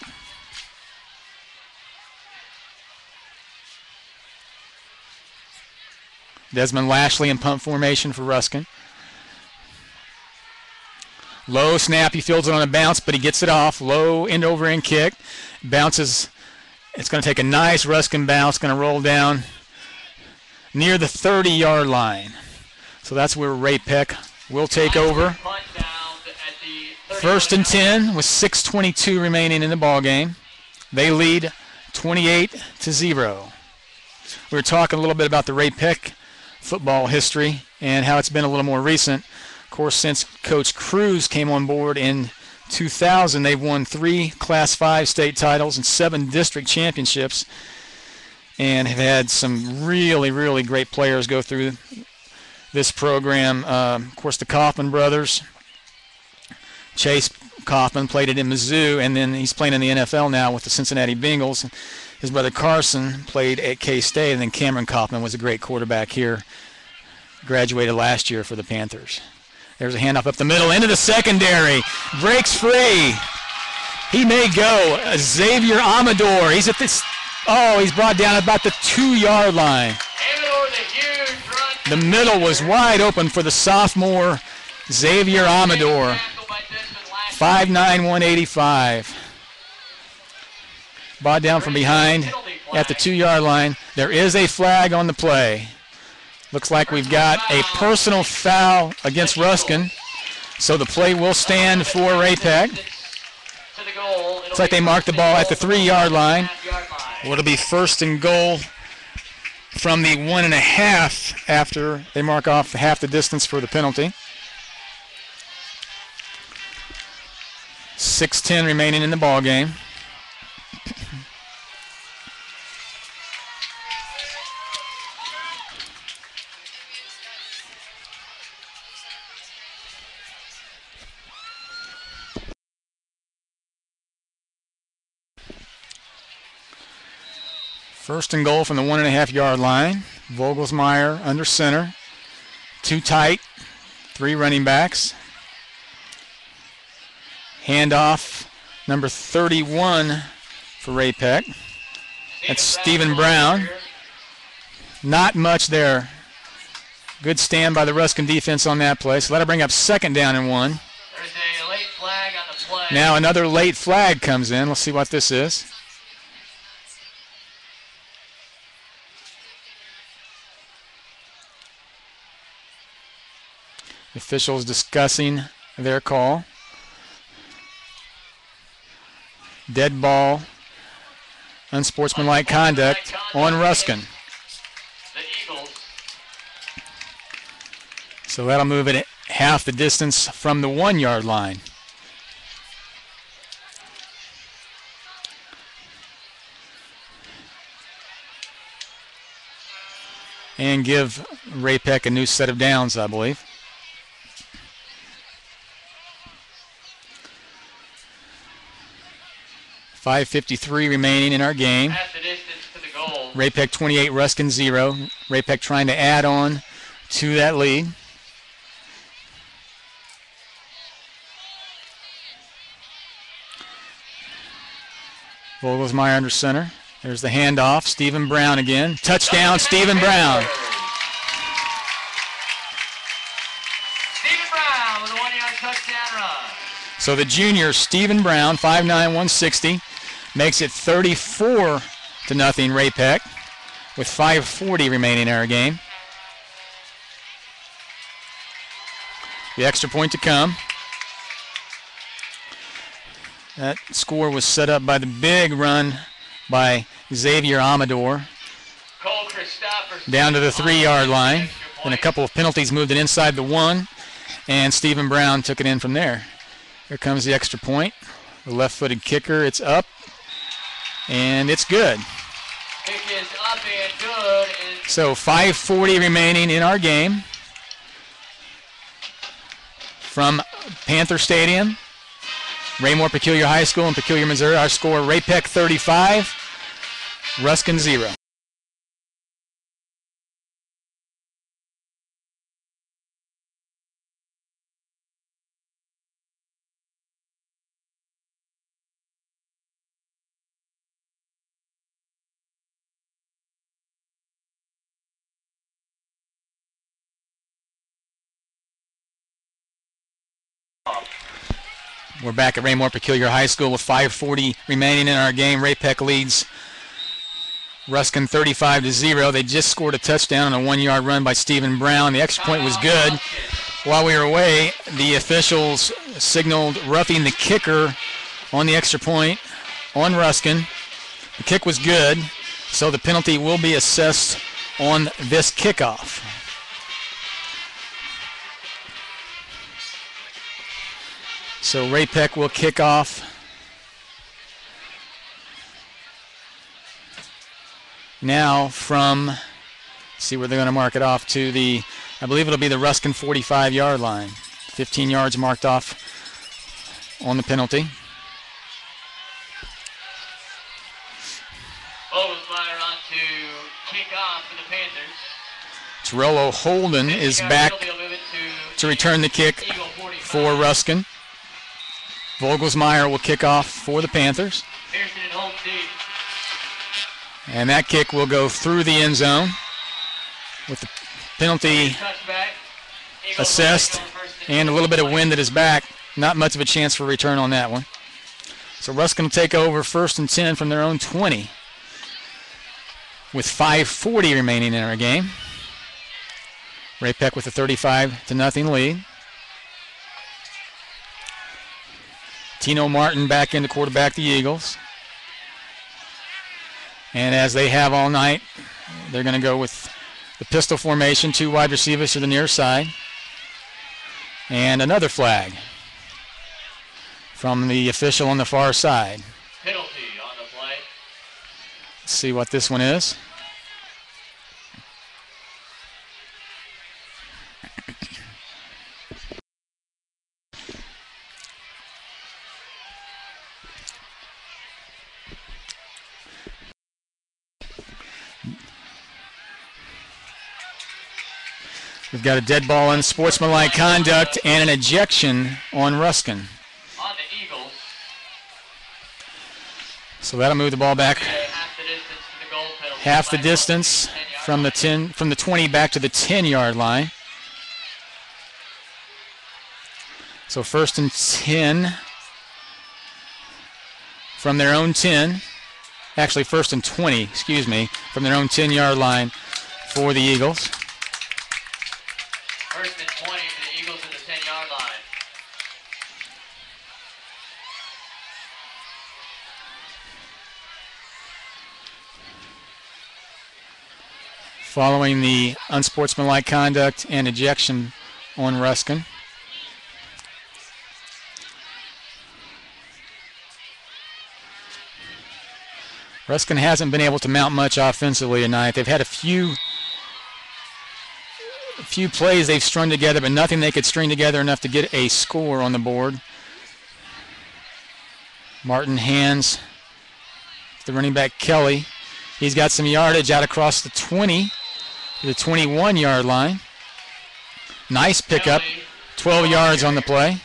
A: Desmond Lashley in punt formation for Ruskin. Low snap, he fields it on a bounce, but he gets it off. Low end-over-end kick. Bounces. It's going to take a nice Ruskin bounce. Going to roll down near the 30-yard line. So that's where Ray Peck will take over. 1st and 10 with 6:22 remaining in the ball game. They lead 28-0. We were talking a little bit about the Ray Peck football history and how it's been a little more recent. Of course, since Coach Cruz came on board in 2000, they've won 3 Class 5 state titles and 7 district championships, and have had some really, really great players go through this program. Of course, the Kaufman brothers. Chase Kaufman played it in Mizzou, and then he's playing in the NFL now with the Cincinnati Bengals. His brother Carson played at K-State, and then Cameron Kaufman was a great quarterback here. Graduated last year for the Panthers. There's a handoff up the middle into the secondary. Breaks free. He may go. Xavier Amador. He's at this. Oh, he's brought down about the 2-yard line. The middle was wide open for the sophomore Xavier Amador. 5'9", 185. Brought down from behind at the 2-yard line. There is a flag on the play. Looks like we've got a personal foul against Ruskin. So the play will stand for Ray Peck. Looks like they marked the ball at the 3-yard line. Well, it'll be 1st and goal from the 1.5 after they mark off half the distance for the penalty. 6:10 remaining in the ball game. First and goal from the 1.5-yard line. Vogelsmeyer under center. 2 tight. 3 running backs. Handoff, number 31 for Ray Peck. That's Stephen Brown. Not much there. Good stand by the Ruskin defense on that play. So that'll bring up 2nd down and 1.
B: There's a late flag on the play.
A: Now another late flag comes in. Let's see what this is. Officials discussing their call. Dead ball, unsportsmanlike conduct on Ruskin.
B: The Eagles.
A: So that'll move it half the distance from the 1-yard line. And give Ray Peck a new set of downs, I believe. .5:53 remaining in our game.
B: Half the distance to the goal.
A: Ray-Pec 28, Ruskin 0. Ray-Pec trying to add on to that lead. Vogelsmeyer under center. There's the handoff. Stephen Brown again. Touchdown, Stephen Brown.
B: Stephen Brown with a 1-yard touchdown run.
A: So the junior, Stephen Brown, 5'9", 160, makes it 34-0 Ray-Pec with 5:40 remaining in our game. The extra point to come. That score was set up by the big run by Xavier Amador down to the 3-yard line. Then a couple of penalties moved it inside the 1, and Stephen Brown took it in from there. Here comes the extra point. The left-footed kicker, it's up, and it's good.
B: Kick is up and good.
A: So 5:40 remaining in our game from Panther Stadium. Raymore-Peculiar High School in Peculiar, Missouri. Our score, Ray-Pec 35, Ruskin 0. We're back at Raymore-Peculiar High School with 5:40 remaining in our game. Ray-Pec leads Ruskin 35-0. They just scored a touchdown on a 1-yard run by Stephen Brown. The extra point was good. While we were away, the officials signaled roughing the kicker on the extra point on Ruskin. The kick was good, so the penalty will be assessed on this kickoff. So Ray-Pec will kick off. Now from, see where they're going to mark it off to the, I believe it'll be the Ruskin 45-yard line. 15 yards marked off on the penalty.
B: Vogelsmeyer on to kick off for the Panthers.
A: Torello Holden is back to return the kick for Ruskin. Vogelsmeyer will kick off for the Panthers. And that kick will go through the end zone with the penalty assessed and a little bit of wind at his back. Not much of a chance for return on that one. So Ruskin will take over 1st and 10 from their own 20 with 5:40 remaining in our game. Ray-Pec with a 35-0 lead. Tino Martin back in to quarterback the Eagles. And as they have all night, they're going to go with the pistol formation, 2 wide receivers to the near side. And another flag from the official on the far side.
B: Penalty on the play.
A: Let's see what this one is. We've got a dead ball, unsportsmanlike conduct, and an ejection on Ruskin.
B: On the Eagles.
A: So that'll move the ball back half the
B: Flag
A: distance from the 20 back to the 10-yard line. So 1st and 10 from their own 10. Actually 1st and 20, excuse me, from their own 10-yard line for the Eagles.
B: 1st and 20 for the Eagles at the 10-yard line.
A: Following the unsportsmanlike conduct and ejection on Ruskin. Ruskin hasn't been able to mount much offensively tonight. They've had a few plays they've strung together, but nothing they could string together enough to get a score on the board. Martin hands the running back Kelly. He's got some yardage out across the 20 to the 21-yard line. Nice pickup, 12 yards on the play.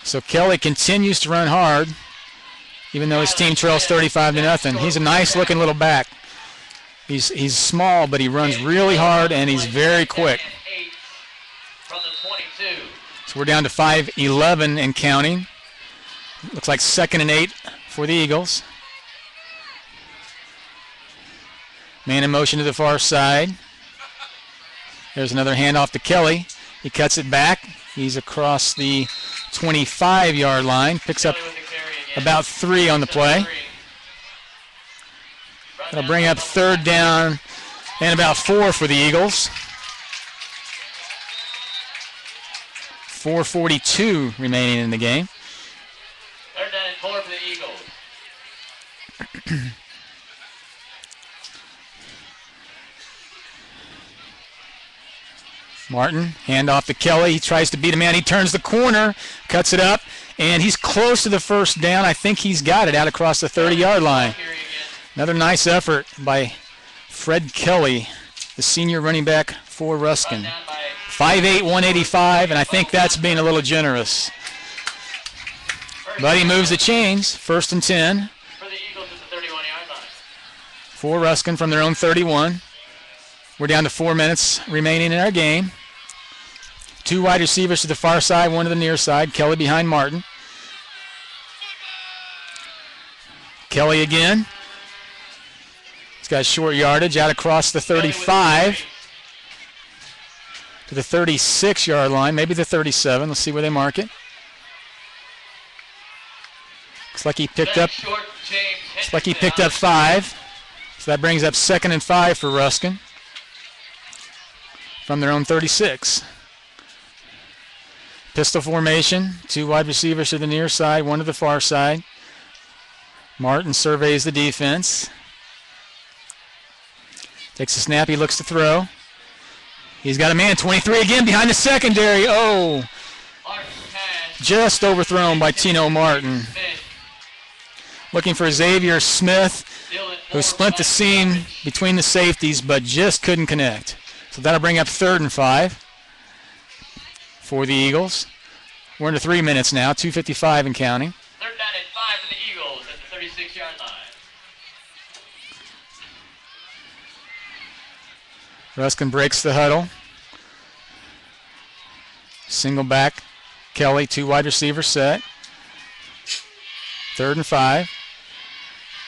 A: So Kelly continues to run hard, even though his team trails 35-0. He's a nice-looking little back. He's small, but he runs really hard, and he's very quick. So we're down to 5:11 and counting. Looks like 2nd and 8 for the Eagles. Man in motion to the far side. There's another handoff to Kelly. He cuts it back. He's across the 25-yard line. Picks up about 3 on the play. That'll bring up 3rd down and about 4 for the Eagles. 4:42 remaining in the game.
B: 3rd down and 4 for the Eagles.
A: Martin, handoff to Kelly. He tries to beat a man. He turns the corner, cuts it up, and he's close to the 1st down. I think he's got it out across the 30-yard line. Another nice effort by Fred Kelly, the senior running back for Ruskin. 5'8", 185, and I think that's being a little generous. But he moves the chains. 1st and 10
B: For the Eagles at the 31-yard line.
A: for Ruskin from their own 31. We're down to 4 minutes remaining in our game. 2 wide receivers to the far side, 1 to the near side. Kelly behind Martin. Kelly again. He's got short yardage out across the 35 to the 36-yard line, maybe the 37. Let's see where they mark it. Looks like he picked up 5. So that brings up 2nd and 5 for Ruskin from their own 36. Pistol formation, 2 wide receivers to the near side, 1 to the far side. Martin surveys the defense. Takes a snap, he looks to throw. He's got a man, 23 again behind the secondary. Oh, just overthrown by Tino Martin. Looking for Xavier Smith, who split the seam between the safeties but just couldn't connect. So that'll bring up 3rd and 5 for the Eagles. We're into 3 minutes now, 2:55 and counting.
B: 3rd down and 5 for the Eagles at the 36-yard line.
A: Ruskin breaks the huddle. Single back, Kelly, 2 wide receivers set. 3rd and 5.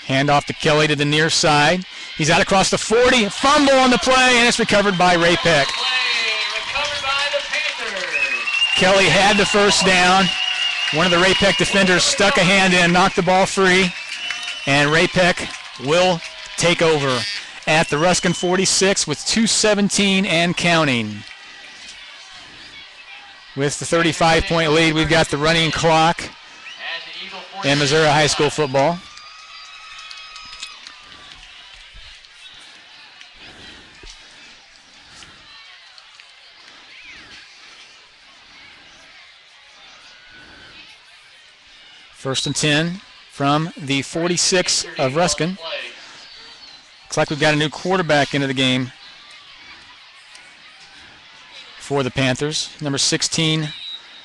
A: Handoff to Kelly to the near side. He's out across the 40. Fumble on the play, and it's recovered by Ray Peck. Kelly had the 1st down. One of the Ray Peck defenders stuck a hand in, knocked the ball free, and Ray Peck will take over at the Ruskin 46 with 2:17 and counting. With the 35-point lead, we've got the running clock in Missouri high school football. First and 10 from the 46 of Ruskin. Looks like we've got a new quarterback into the game for the Panthers. Number 16,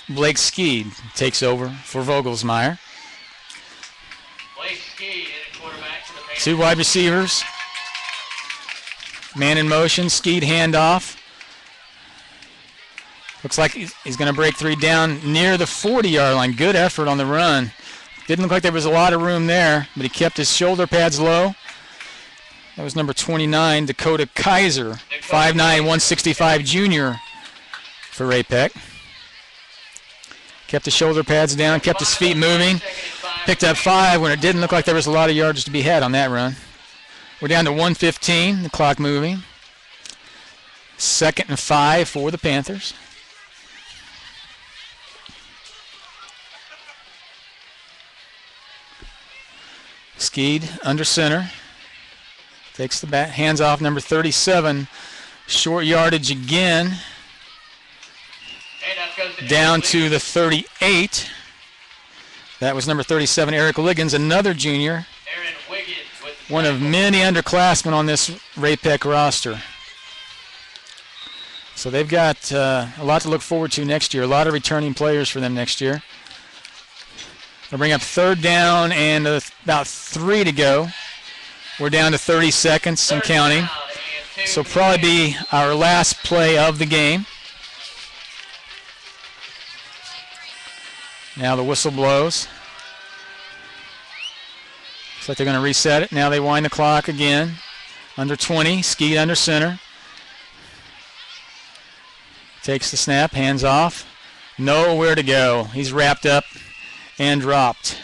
A: Blake Skeed, takes over for Vogelsmeyer. 2 wide receivers. Man in motion, Skeed handoff. Looks like he's going to break 3 down near the 40-yard line. Good effort on the run. Didn't look like there was a lot of room there, but he kept his shoulder pads low. That was number 29, Dakota Kaiser, 5'9", 165 junior for Ray Peck. Kept the shoulder pads down, kept his feet moving. Picked up 5 when it didn't look like there was a lot of yardage to be had on that run. We're down to 1:15, the clock moving. 2nd and 5 for the Panthers. Skeed under center. Takes the bat, hands off number 37. Short yardage again. Down to the 38. That was number 37, Eric Liggins, another junior one of many underclassmen on this Ray-Peck roster. So they've got a lot to look forward to next year. A lot of returning players for them next year. They'll bring up third down and about 3 to go. We're down to 30 seconds and counting. So probably be our last play of the game. Now the whistle blows. Looks like they're going to reset it. Now they wind the clock again. Under 20, Skeet under center. Takes the snap, hands off. Nowhere to go. He's wrapped up and dropped.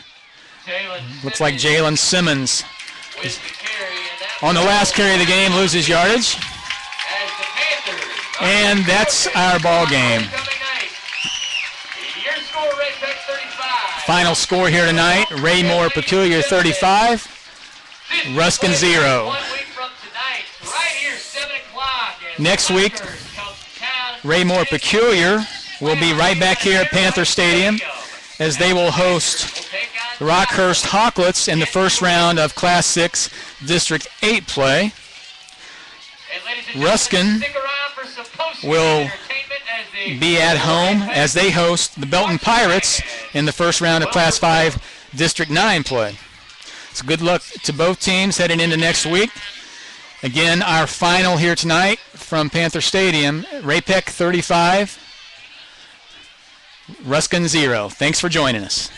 A: Looks like Jalen Simmons on the last carry of the game loses yardage. And that's our ball game. Final score here tonight, Raymore-Peculiar 35, Ruskin 0. Next week, Raymore-Peculiar will be right back here at Panther Stadium as they will host Rockhurst Hawklets in the first round of Class 6 District 8 play. Ruskin will be at home as they host the Belton Pirates in the first round of Class 5 District 9 play. So good luck to both teams heading into next week. Again, our final here tonight from Panther Stadium, Ray-Peck 35, Ruskin 0. Thanks for joining us.